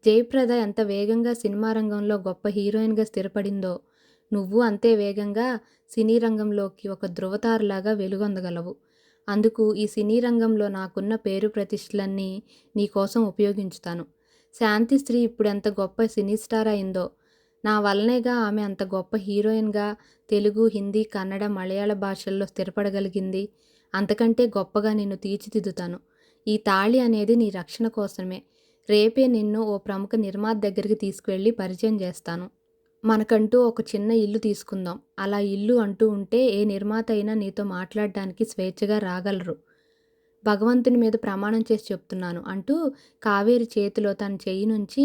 జయప్రద ఎంత వేగంగా సినిమా రంగంలో గొప్ప హీరోయిన్గా స్థిరపడిందో నువ్వు అంతే వేగంగా సినీ రంగంలోకి ఒక ధృవతారలాగా వెలుగొందగలవు. అందుకు ఈ సినీ రంగంలో నాకున్న పేరు ప్రతిష్టలన్నీ నీకోసం ఉపయోగించుతాను. శాంతిశ్రీ ఇప్పుడెంత గొప్ప సినీ స్టార్ అయిందో నా వల్లనేగా ఆమె అంత గొప్ప హీరోయిన్గా తెలుగు, హిందీ, కన్నడ, మలయాళ భాషల్లో స్థిరపడగలిగింది. అంతకంటే గొప్పగా నిన్ను తీర్చిదిద్దుతాను. ఈ తాళి అనేది నీ రక్షణ కోసమే. రేపే నిన్ను ఓ ప్రముఖ నిర్మాత దగ్గరికి తీసుకువెళ్ళి పరిచయం చేస్తాను. మనకంటూ ఒక చిన్న ఇల్లు తీసుకుందాం. అలా ఇల్లు అంటూ ఉంటే ఏ నిర్మాత అయినా నీతో మాట్లాడడానికి స్వేచ్ఛగా రాగలరు. భగవంతుని మీద ప్రమాణం చేసి చెప్తున్నాను అంటూ కావేరి చేతిలో తన చెయ్యి నుంచి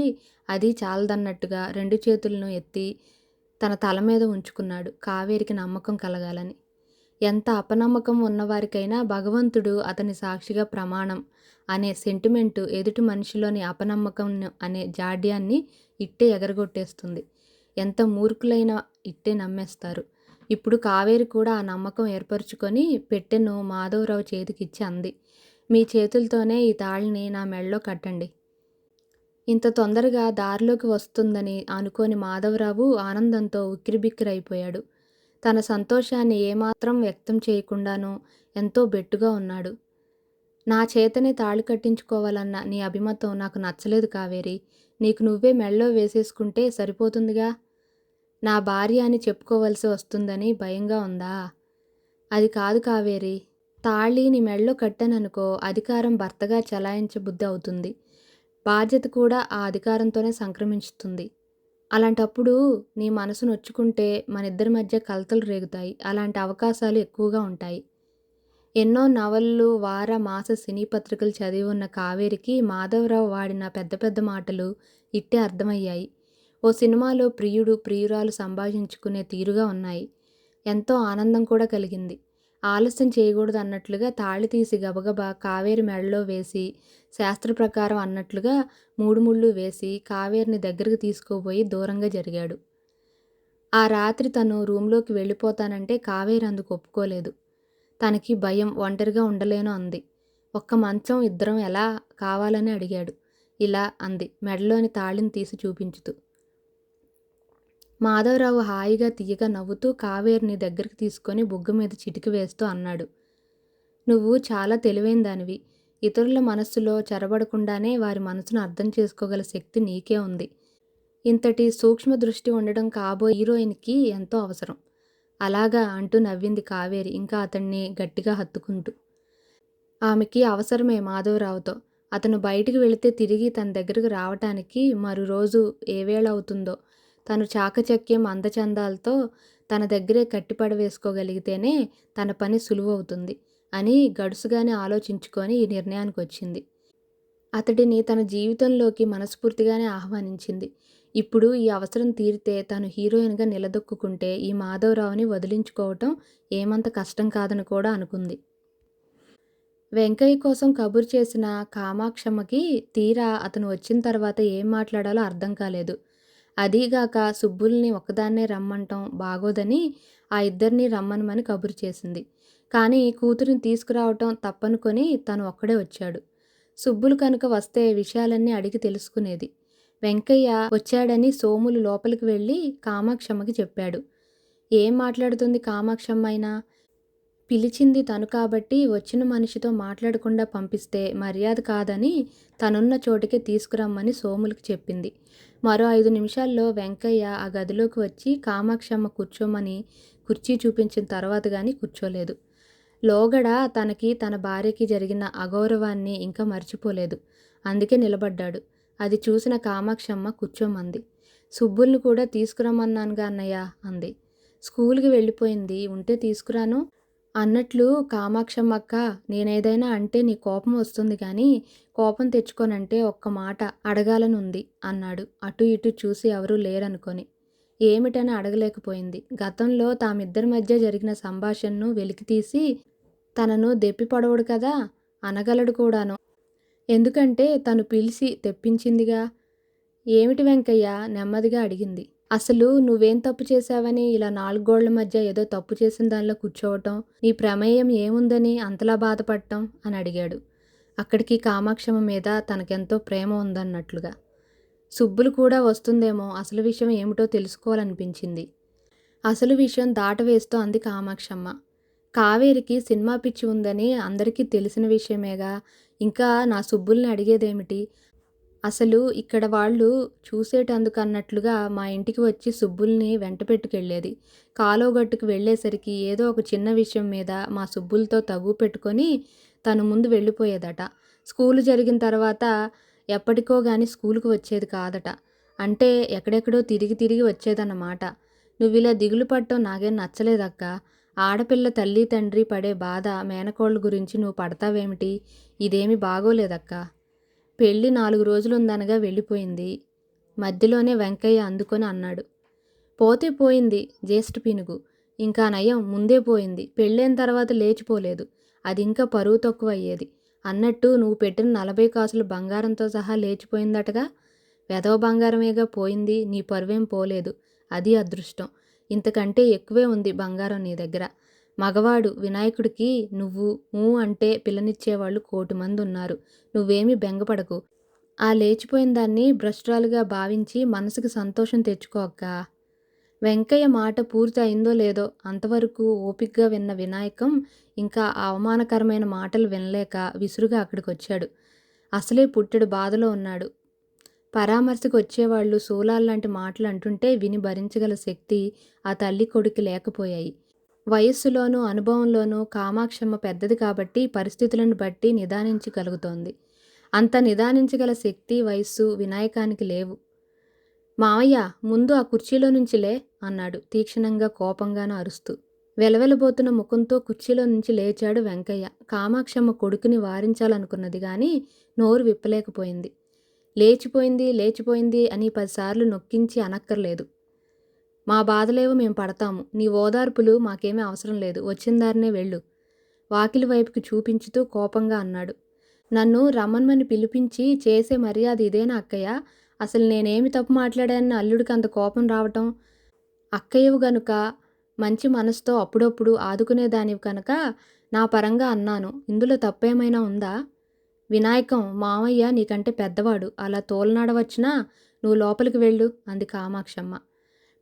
అది చాలదన్నట్టుగా 2 చేతులను ఎత్తి తన తల మీద ఉంచుకున్నాడు, కావేరికి నమ్మకం కలగాలని. ఎంత అపనమ్మకం ఉన్నవారికైనా భగవంతుడు అతని సాక్షిగా ప్రమాణం అనే సెంటిమెంటు ఎదుటి మనిషిలోని అపనమ్మకం అనే జాడ్యాన్ని ఇట్టే ఎగరగొట్టేస్తుంది. ఎంత మూర్ఖులైనా ఇట్టే నమ్మేస్తారు. ఇప్పుడు కావేరి కూడా ఆ నమ్మకం ఏర్పరచుకొని పెట్టెను మాధవరావు చేతికిచ్చి అంది, మీ చేతులతోనే ఈ తాళిని నా మెడలో కట్టండి. ఇంత తొందరగా దారిలోకి వస్తుందని అనుకోని మాధవరావు ఆనందంతో ఉక్కిరిబిక్కిరైపోయాడు. తన సంతోషాన్ని ఏమాత్రం వ్యక్తం చేయకుండానూ ఎంతో బెట్టుగా ఉన్నాడు. నా చేతనే తాళి కట్టించుకోవాలన్న నీ అభిమతం నాకు నచ్చలేదు కావేరి. నీకు నువ్వే మెడలో వేసేసుకుంటే సరిపోతుందిగా. నా భార్య అని చెప్పుకోవలసి వస్తుందని భయంగా ఉందా? అది కాదు కావేరి. తాళి నీ మెడలో కట్టాననుకో అధికారం భర్తగా చలాయించబుద్ధి అవుతుంది. బాధ్యత కూడా ఆ అధికారంతోనే సంక్రమించుతుంది. అలాంటప్పుడు నీ మనసు నొచ్చుకుంటే మనిద్దరి మధ్య కలతలు రేగుతాయి. అలాంటి అవకాశాలు ఎక్కువగా ఉంటాయి. ఎన్నో నవలలు, వార మాస సినీ పత్రికలు చదివి ఉన్న కావేరికి మాధవరావు వాడిన పెద్ద పెద్ద మాటలు ఇట్టే అర్థమయ్యాయి. ఓ ఓ సినిమాలో ప్రియుడు, ప్రియురాలు సంభాషించుకునే తీరుగా ఉన్నాయి. ఎంతో ఆనందం కూడా కలిగింది. ఆలస్యం చేయకూడదు అన్నట్లుగా తాళి తీసి గబగబా కావేరి మెడలో వేసి, శాస్త్ర ప్రకారం అన్నట్లుగా 3 ముళ్ళు వేసి కావేరిని దగ్గరికి తీసుకుపోయి దూరంగా జరిగాడు. ఆ రాత్రి తను రూంలోకి వెళ్ళిపోతానంటే కావేరి అందుకు ఒప్పుకోలేదు. తనకి భయం, ఒంటరిగా ఉండలేను అంది. ఒక్క మంచం ఇద్దరం ఎలా కావాలని అడిగాడు. ఇలా అంది మెడలోని తాళిని తీసి చూపించుతూ. మాధవరావు హాయిగా తియ్యగా నవ్వుతూ కావేరిని దగ్గరికి తీసుకొని బుగ్గ మీద చిటికి వేస్తూ అన్నాడు. నువ్వు చాలా తెలివైన దానివి. ఇతరుల మనస్సులో చొరబడకుండానే వారి మనసును అర్థం చేసుకోగల శక్తి నీకే ఉంది. ఇంతటి సూక్ష్మ దృష్టి ఉండడం కాబోయే హీరోయిన్కి ఎంతో అవసరం. అలాగా అంటూ నవ్వింది కావేరి ఇంకా అతన్ని గట్టిగా హత్తుకుంటూ. ఆమెకి అవసరమే మాధవరావుతో. అతను బయటికి వెళితే తిరిగి తన దగ్గరకు రావటానికి మరో రోజు ఏ వేళ అవుతుందో. తను చాకచక్యం, అందచందాలతో తన దగ్గరే కట్టిపడవేసుకోగలిగితేనే తన పని సులువవుతుంది అని గడుసుగానే ఆలోచించుకొని ఈ నిర్ణయానికి వచ్చింది. అతడిని తన జీవితంలోకి మనస్ఫూర్తిగానే ఆహ్వానించింది. ఇప్పుడు ఈ అవసరం తీరితే తను హీరోయిన్గా నిలదొక్కుకుంటే ఈ మాధవరావుని వదిలించుకోవటం ఏమంత కష్టం కాదని కూడా అనుకుంది. వెంకయ్య కోసం కబురు చేసిన కామాక్షమ్మకి తీరా అతను వచ్చిన తర్వాత ఏం మాట్లాడాలో అర్థం కాలేదు. అదీగాక సుబ్బుల్ని ఒక్కదాన్నే రమ్మంటం బాగోదని ఆ ఇద్దరినీ రమ్మనమని కబురు చేసింది. కానీ కూతురిని తీసుకురావటం తప్పనుకొని తను ఒక్కడే వచ్చాడు. సుబ్బులు కనుక వస్తే విషయాలన్నీ అడిగి తెలుసుకునేది. వెంకయ్య వచ్చాడని సోములు లోపలికి వెళ్ళి కామాక్షమ్మకి చెప్పాడు. ఏం మాట్లాడుతుంది కామాక్షమ్మ అయినా? పిలిచింది తను కాబట్టి వచ్చిన మనిషితో మాట్లాడకుండా పంపిస్తే మర్యాద కాదని తనున్న చోటికే తీసుకురమ్మని సోములకి చెప్పింది. మరో 5 నిమిషాల్లో వెంకయ్య ఆ గదిలోకి వచ్చి కామాక్షమ్మ కూర్చోమని కుర్చీ చూపించిన తర్వాత గాని కూర్చోలేదు. లోగడ తనకి తన భార్యకి జరిగిన అగౌరవాన్ని ఇంకా మర్చిపోలేదు. అందుకే నిలబడ్డాడు. అది చూసిన కామాక్షమ్మ కూర్చోమంది. సుబ్బుల్ని కూడా తీసుకురమ్మన్నానుగా అన్నయ్య అంది. స్కూల్కి వెళ్ళిపోయింది, ఉంటే తీసుకురాను అన్నట్లు కామాక్షమ్మక్క, నేనేదైనా అంటే నీ కోపం వస్తుంది కానీ కోపం తెచ్చుకోనంటే ఒక్క మాట అడగాలనుంది అన్నాడు అటు ఇటు చూసి ఎవరూ లేరనుకొని. ఏమిటని అడగలేకపోయింది. గతంలో తామిద్దరి మధ్య జరిగిన సంభాషణను వెలికితీసి తనను దెప్పిపడవడు కదా, అనగలడు కూడాను. ఎందుకంటే తను పిలిచి తెప్పించిందిగా. ఏమిటి వెంకయ్య నెమ్మదిగా అడిగింది. అసలు నువ్వేం తప్పు చేశావని ఇలా 4 గోళ్ల మధ్య ఏదో తప్పు చేసిన దానిలో కూర్చోవటం, నీ ప్రమేయం ఏముందని అంతలా బాధపడటం అని అడిగాడు. అక్కడికి కామాక్షమ్మ మీద తనకెంతో ప్రేమ ఉందన్నట్లుగా. సుబ్బులు కూడా వస్తుందేమో, అసలు విషయం ఏమిటో తెలుసుకోవాలనిపించింది. అసలు విషయం దాటవేస్తూ అంది కామాక్షమ్మ. కావేరికి సినిమా పిచ్చి ఉందని అందరికీ తెలిసిన విషయమేగా, ఇంకా నా సుబ్బుల్ని అడిగేదేమిటి? అసలు ఇక్కడ వాళ్ళు చూసేటందుకన్నట్లుగా మా ఇంటికి వచ్చి సుబ్బుల్ని వెంట పెట్టుకెళ్ళేది. కాలువగట్టుకు వెళ్ళేసరికి ఏదో ఒక చిన్న విషయం మీద మా సుబ్బులతో తగువ పెట్టుకొని తను ముందు వెళ్ళిపోయేదట. స్కూలు జరిగిన తర్వాత ఎప్పటికో గాని స్కూలుకు వచ్చేది కాదట. అంటే ఎక్కడెక్కడో తిరిగి తిరిగి వచ్చేదన్నమాట. నువ్విలా దిగులు పడటం నాకేం నచ్చలేదక్క. ఆడపిల్ల తల్లి తండ్రి పడే బాధ మేనకోళ్ళ గురించి నువ్వు పడతావేమిటి? ఇదేమీ బాగోలేదక్క. పెళ్ళి 4 రోజులుందనగా వెళ్ళిపోయింది. మధ్యలోనే వెంకయ్య అందుకొని అన్నాడు. పోతే పోయింది, జ్యేష్ఠ పినుగు. ఇంకా నయం, ముందే పోయింది. పెళ్ళైన తర్వాత లేచిపోలేదు. అది ఇంకా పరువు తక్కువ అయ్యేది. అన్నట్టు నువ్వు పెట్టిన 40 కాసులు బంగారంతో సహా లేచిపోయిందటగా. వెధవ బంగారమేగా పోయింది, నీ పరువేం పోలేదు. అది అదృష్టం. ఇంతకంటే ఎక్కువే ఉంది బంగారం నీ దగ్గర. మగవాడు వినాయకుడికి నువ్వు అంటే పిల్లనిచ్చేవాళ్ళు 1,000,000 మంది ఉన్నారు. నువ్వేమీ బెంగపడకు. ఆ లేచిపోయిన దాన్ని భ్రష్టురాలుగా భావించి మనసుకి సంతోషం తెచ్చుకో అక్క. వెంకయ్య మాట పూర్తి అయిందో లేదో అంతవరకు ఓపిగ్గా విన్న వినాయకం ఇంకా ఆ అవమానకరమైన మాటలు వినలేక విసురుగా అక్కడికొచ్చాడు. అసలే పుట్టెడు బాధలో ఉన్నాడు. పరామర్శకు వచ్చేవాళ్ళు శూలాల్లాంటి మాటలు అంటుంటే విని భరించగల శక్తి ఆ తల్లి కొడుకు లేకపోయాయి. వయస్సులోనూ అనుభవంలోనూ కామాక్షమ్మ పెద్దది కాబట్టి పరిస్థితులను బట్టి నిదానించగలుగుతోంది. అంత నిదానించగల శక్తి, వయస్సు వినాయకానికి లేవు. మావయ్య, ముందు ఆ కుర్చీలో నుంచి లే అన్నాడు తీక్షణంగా, కోపంగాను అరుస్తూ. వెలవెలబోతున్న ముఖంతో కుర్చీలో నుంచి లేచాడు వెంకయ్య. కామాక్షమ్మ కొడుకుని వారించాలనుకున్నది గాని నోరు విప్పలేకపోయింది. లేచిపోయింది లేచిపోయింది అని 10 సార్లు నొక్కించి అనక్కర్లేదు. మా బాధలేవో మేం పడతాము. నీ ఓదార్పులు మాకేమీ అవసరం లేదు. వచ్చిన దారినే వెళ్ళు వాకిలి వైపుకి చూపించుతూ కోపంగా అన్నాడు. నన్ను రమ్మనమని పిలిపించి చేసే మర్యాద ఇదేనా అక్కయ్య? అసలు నేనేమి తప్పు మాట్లాడానని అల్లుడికి అంత కోపం రావటం? అక్కయ్యవు గనుక మంచి మనసుతో అప్పుడప్పుడు ఆదుకునేదానివి కనుక నా పరంగా అన్నాను. ఇందులో తప్పేమైనా ఉందా? వినాయకం, మామయ్య నీకంటే పెద్దవాడు. అలా తోలనాడవచ్చినా నువ్వు లోపలికి వెళ్ళు అంది కామాక్షమ్మ.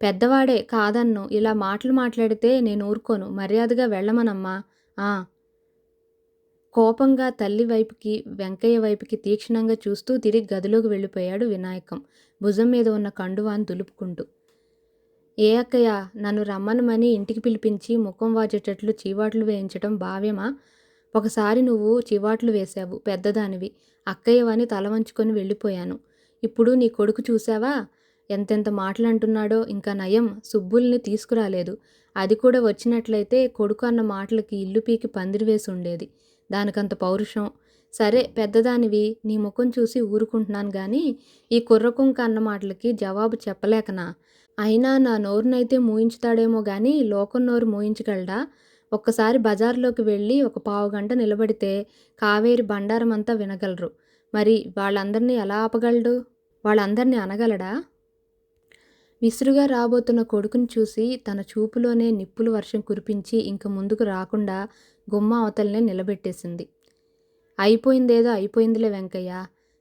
పెద్దవాడే కాదన్ను. ఇలా మాటలు మాట్లాడితే నేను ఊరుకోను. మర్యాదగా వెళ్ళమనమ్మా. ఆ కోపంగా తల్లి వైపుకి, వెంకయ్య వైపుకి తీక్షణంగా చూస్తూ తిరిగి గదిలోకి వెళ్ళిపోయాడు వినాయకం, భుజం మీద ఉన్న కండువాను దులుపుకుంటూ. ఏ అక్కయ్య, నన్ను రమ్మనమని ఇంటికి పిలిపించి ముఖం వాచేటట్లు చీవాట్లు వేయించటం భావ్యమా? ఒకసారి నువ్వు చివాట్లు వేశావు, పెద్దదానివి. అక్కయ్యవని తల వంచుకొని వెళ్ళిపోయాను. ఇప్పుడు నీ కొడుకు చూశావా? ఎంతెంత మాటలంటున్నాడో. ఇంకా నయం, సుబ్బుల్ని తీసుకురాలేదు. అది కూడా వచ్చినట్లయితే కొడుకు అన్న మాటలకి ఇల్లు పీకి పందిరి వేసి ఉండేది. దానికంత పౌరుషం. సరే పెద్దదానివి, నీ ముఖం చూసి ఊరుకుంటున్నాను గాని ఈ కుర్రకుంక అన్న మాటలకి జవాబు చెప్పలేకనా? అయినా నా నోరునైతే మూయించుతాడేమో గాని లోకం నోరు మూయించగలడా? ఒక్కసారి బజార్లోకి వెళ్ళి ఒక పావుగంట నిలబడితే కావేరి బండారమంతా వినగలరు. మరి వాళ్ళందరినీ ఎలా ఆపగలడు? వాళ్ళందరినీ అనగలడా? విసురుగా రాబోతున్న కొడుకుని చూసి తన చూపులోనే నిప్పులు వర్షం కురిపించి ఇంక ముందుకు రాకుండా గుమ్మ అవతలనే నిలబెట్టేసింది. అయిపోయిందేదో అయిపోయిందిలే వెంకయ్య.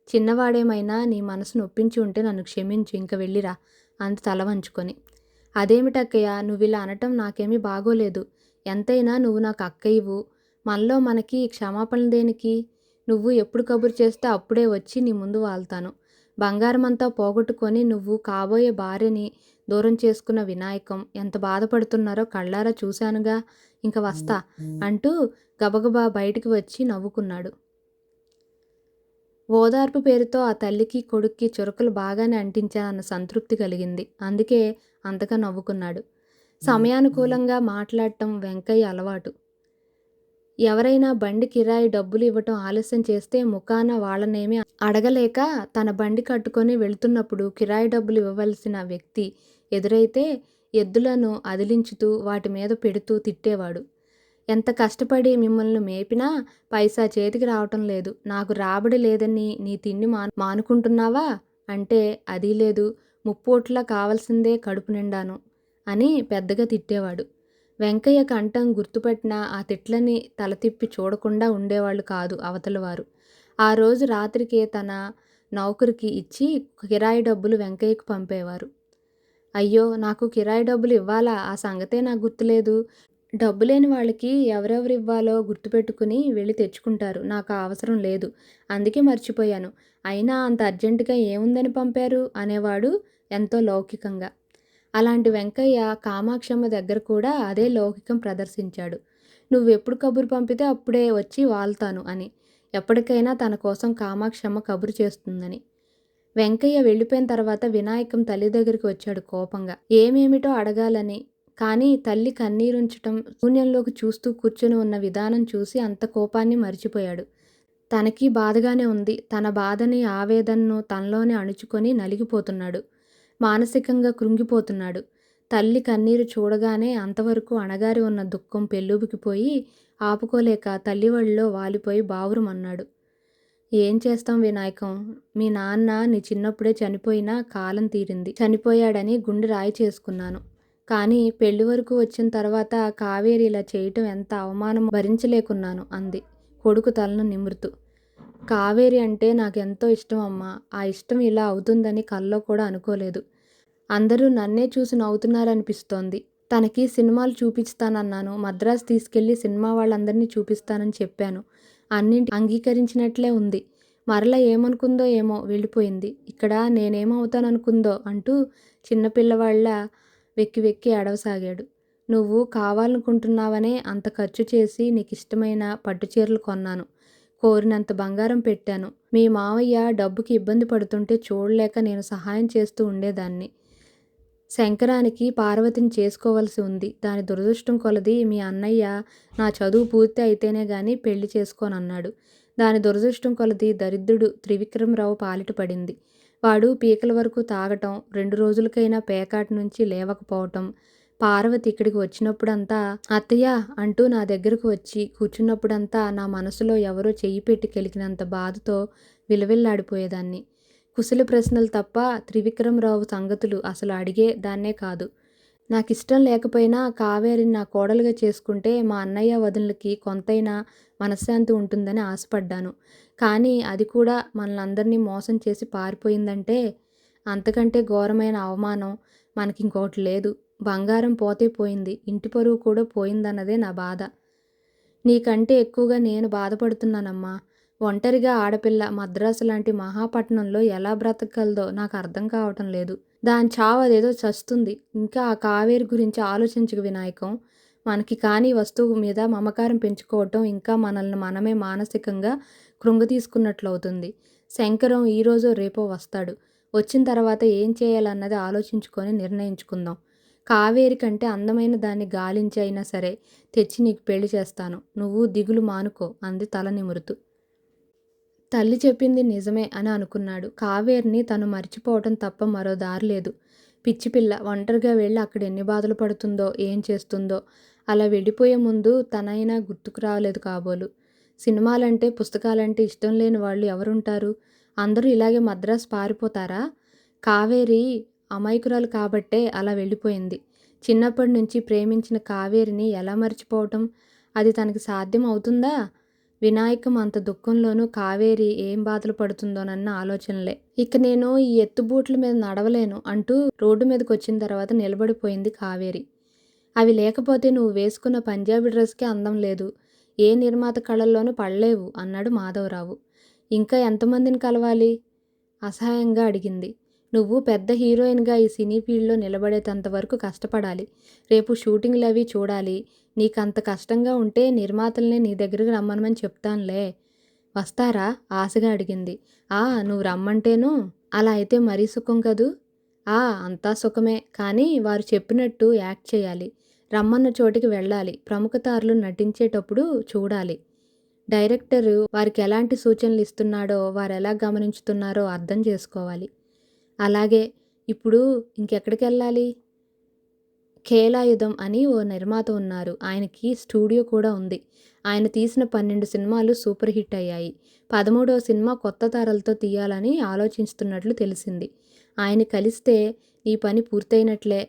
చిన్నవాడేమైనా నీ మనసు నొప్పించి ఉంటే నన్ను క్షమించు, ఇంక వెళ్ళిరా అంది తల వంచుకొని. అదేమిటక్కయ్య, నువ్విలా అనటం నాకేమీ బాగోలేదు. ఎంతైనా నువ్వు నాకు అక్కయ్యవు. మనలో మనకి క్షమాపణలు దేనికి? నువ్వు ఎప్పుడు కబురు చేస్తే అప్పుడే వచ్చి నీ ముందు వాళ్తాను. బంగారమంతా పోగొట్టుకొని నువ్వు కాబోయే భార్యని దూరం చేసుకున్న వినాయకం ఎంత బాధపడుతున్నారో కళ్ళారా చూశానుగా. ఇంక వస్తా అంటూ గబగబా బయటికి వచ్చి నవ్వుకున్నాడు. ఓదార్పు పేరుతో ఆ తల్లికి కొడుక్కి చురకలు బాగానే అంటించానన్న సంతృప్తి కలిగింది. అందుకే అంతగా నవ్వుకున్నాడు. సమయానుకూలంగా మాట్లాడటం వెంకయ్య అలవాటు. ఎవరైనా బండి కిరాయి డబ్బులు ఇవ్వటం ఆలస్యం చేస్తే ముఖాన వాళ్ళనేమీ అడగలేక తన బండి కట్టుకొని వెళుతున్నప్పుడు కిరాయి డబ్బులు ఇవ్వవలసిన వ్యక్తి ఎదురైతే ఎద్దులను అదిలించుతూ వాటి మీద పెడుతూ తిట్టేవాడు. ఎంత కష్టపడి మిమ్మల్ని మేపినా పైసా చేతికి రావటం లేదు. నాకు రాబడి లేదని నీ తిండి మానుకుంటున్నావా అంటే అదీ లేదు, ముప్పూట్లా కావాల్సిందే కడుపు నిండాను అని పెద్దగా తిట్టేవాడు. వెంకయ్య కంఠం గుర్తుపట్టిన ఆ తిట్లని తల తిప్పి చూడకుండా ఉండేవాళ్ళు కాదు అవతలవారు. ఆ రోజు రాత్రికే తన నౌకరికి ఇచ్చి కిరాయి డబ్బులు వెంకయ్యకు పంపేవారు. అయ్యో, నాకు కిరాయి డబ్బులు ఇవ్వాలా? ఆ సంగతే నాకు గుర్తులేదు. డబ్బు లేని వాళ్ళకి ఎవరెవరు ఇవ్వాలో గుర్తుపెట్టుకుని వెళ్ళి తెచ్చుకుంటారు. నాకు ఆ అవసరం లేదు, అందుకే మర్చిపోయాను. అయినా అంత అర్జెంటుగా ఏముందని పంపారు అనేవాడు ఎంతో లౌకికంగా. అలాంటి వెంకయ్య కామాక్షమ్మ దగ్గర కూడా అదే లౌకికం ప్రదర్శించాడు. నువ్వెప్పుడు కబురు పంపితే అప్పుడే వచ్చి వాళ్తాను అని. ఎప్పటికైనా తన కోసం కామాక్షమ్మ కబురు చేస్తుందని. వెంకయ్య వెళ్ళిపోయిన తర్వాత వినాయకం తల్లి దగ్గరికి వచ్చాడు కోపంగా. ఏమేమిటో అడగాలని. కానీ తల్లి కన్నీరుంచటం, శూన్యంలోకి చూస్తూ కూర్చొని ఉన్న విధానం చూసి అంత కోపాన్ని మరిచిపోయాడు. తనకి బాధగానే ఉంది. తన బాధని, ఆవేదనను తనలోనే అణుచుకొని నలిగిపోతున్నాడు. మానసికంగా కృంగిపోతున్నాడు. తల్లి కన్నీరు చూడగానే అంతవరకు అణగారి ఉన్న దుఃఖం పెల్లుబికిపోయి ఆపుకోలేక తల్లి ఒళ్ళో వాలిపోయి బావురుమన్నాడు. ఏం చేస్తాం వినాయకం? మీ నాన్న నీ చిన్నప్పుడే చనిపోయినా కాలం తీరింది. చనిపోయాడని గుండె రాయి చేసుకున్నాను. కానీ పెళ్లి వరకు వచ్చిన తర్వాత కావేరి ఇలా చేయటం ఎంత అవమానం భరించలేకున్నాను అంది కొడుకు తలను నిమురుతూ. కావేరి అంటే నాకెంతో ఇష్టం అమ్మా. ఆ ఇష్టం ఇలా అవుతుందని కల్లో కూడా అనుకోలేదు. అందరూ నన్నే చూసి నవ్వుతున్నారనిపిస్తోంది. తనకి సినిమాలు చూపిస్తానన్నాను. మద్రాసు తీసుకెళ్లి సినిమా వాళ్ళందరినీ చూపిస్తానని చెప్పాను. అన్నింటి అంగీకరించినట్లే ఉంది. మరలా ఏమనుకుందో ఏమో వెళ్ళిపోయింది. ఇక్కడ నేనేమవుతాననుకుందో అంటూ చిన్నపిల్లవాళ్ళ వెక్కి వెక్కి ఏడవసాగాడు. నువ్వు కావాలనుకుంటున్నావనే అంత ఖర్చు చేసి నీకిష్టమైన పట్టుచీరలు కొన్నాను. కోరినంత బంగారం పెట్టాను. మీ మావయ్య డబ్బుకి ఇబ్బంది పడుతుంటే చూడలేక నేను సహాయం చేస్తూ ఉండేదాన్ని. శంకరానికి పార్వతిని చేసుకోవలసి ఉంది. దాని దురదృష్టం కొలది మీ అన్నయ్య నా చదువు పూర్తి అయితేనే గాని పెళ్లి చేసుకోనన్నాడు. దాని దురదృష్టం కొలది దరిద్రుడు త్రివిక్రమరావు పాలిట పడింది. వాడు పీకల వరకు తాగటం, 2 రోజులకైనా పేకాట నుంచి లేవకపోవటం. పార్వతి ఇక్కడికి వచ్చినప్పుడంతా అత్తయ్య అంటూ నా దగ్గరకు వచ్చి కూర్చున్నప్పుడంతా నా మనసులో ఎవరో చెయ్యి పెట్టి కెలికినంత బాధతో విలవిల్లాడిపోయేదాన్ని. కుశల ప్రశ్నలు తప్ప త్రివిక్రమరావు సంగతులు అసలు అడిగే దాన్నే కాదు. నాకిష్టం లేకపోయినా కావేరిని నా కోడలుగా చేసుకుంటే మా అన్నయ్య వదినలకి కొంతైనా మనశ్శాంతి ఉంటుందని ఆశపడ్డాను. కానీ అది కూడా మనలందరినీ మోసం చేసి పారిపోయిందంటే అంతకంటే ఘోరమైన అవమానం మనకింకోటి లేదు. బంగారం పోతే పోయింది, ఇంటి పరువు కూడా పోయిందన్నదే నా బాధ. నీకంటే ఎక్కువగా నేను బాధపడుతున్నానమ్మా. ఒంటరిగా ఆడపిల్ల మద్రాసు లాంటి మహాపట్నంలో ఎలా బ్రతకగలదో నాకు అర్థం కావటం లేదు. దాని చావు అదేదో చస్తుంది. ఇంకా ఆ కావేరి గురించి ఆలోచించకు వినాయకం. మనకి కాని వస్తువు మీద మమకారం పెంచుకోవటం ఇంకా మనల్ని మనమే మానసికంగా కృంగతీసుకున్నట్లవుతుంది. శంకరం ఈరోజో రేపో వస్తాడు. వచ్చిన తర్వాత ఏం చేయాలన్నది ఆలోచించుకొని నిర్ణయించుకుందాం. కావేరి కంటే అందమైన దాన్ని గాలించి అయినా సరే తెచ్చి నీకు పెళ్లి చేస్తాను. నువ్వు దిగులు మానుకో అంది తల నిమురుతూ. తల్లి చెప్పింది నిజమే అని అనుకున్నాడు. కావేరిని తను మర్చిపోవటం తప్ప మరో దారి లేదు. పిచ్చిపిల్ల ఒంటరిగా వెళ్ళి అక్కడ ఎన్ని బాధలు పడుతుందో, ఏం చేస్తుందో. అలా వెళ్ళిపోయే ముందు తనైనా గుర్తుకు రాలేదు కాబోలు. సినిమాలంటే పుస్తకాలంటే ఇష్టం లేని వాళ్ళు ఎవరుంటారు? అందరూ ఇలాగే మద్రాసు పారిపోతారా? కావేరి అమాయకురాలు కాబట్టే అలా వెళ్ళిపోయింది. చిన్నప్పటి నుంచి ప్రేమించిన కావేరిని ఎలా మర్చిపోవటం? అది తనకి సాధ్యం అవుతుందా? వినాయకం అంత దుఃఖంలోనూ కావేరి ఏం బాధలు పడుతుందోనన్న ఆలోచనలే. ఇక నేను ఈ ఎత్తుబూట్ల మీద నడవలేను అంటూ రోడ్డు మీదకి వచ్చిన తర్వాత నిలబడిపోయింది కావేరి. అవి లేకపోతే నువ్వు వేసుకున్న పంజాబీ డ్రెస్కే అందం లేదు. ఏ నిర్మాత కళల్లోనూ పడలేవు అన్నాడు మాధవరావు. ఇంకా ఎంతమందిని కలవాలి? అసహాయంగా అడిగింది. నువ్వు పెద్ద హీరోయిన్గా ఈ సినీ ఫీల్డ్లో నిలబడేటంత వరకు కష్టపడాలి. రేపు షూటింగ్లు అవి చూడాలి. నీకంత కష్టంగా ఉంటే నిర్మాతల్ని నీ దగ్గరకు రమ్మనమని చెప్తానులే. వస్తారా? ఆశగా అడిగింది. నువ్వు రమ్మంటేను. అలా అయితే మరీ సుఖం కదూ? అంతా సుఖమే. కానీ వారు చెప్పినట్టు యాక్ట్ చేయాలి. రమ్మన్న చోటికి వెళ్ళాలి. ప్రముఖ తారలు నటించేటప్పుడు చూడాలి. డైరెక్టరు వారికి ఎలాంటి సూచనలు ఇస్తున్నాడో, వారు ఎలా గమనించుతున్నారో అర్థం చేసుకోవాలి. అలాగే. ఇప్పుడు ఇంకెక్కడికెళ్ళాలి? ఖేలాయుధం అని ఓ నిర్మాత ఉన్నారు. ఆయనకి స్టూడియో కూడా ఉంది. ఆయన తీసిన 12 సినిమాలు సూపర్ హిట్ అయ్యాయి. 13వ సినిమా కొత్త తారలతో తీయాలని ఆలోచిస్తున్నట్లు తెలిసింది. ఆయన కలిస్తే నీ పని పూర్తయినట్లే.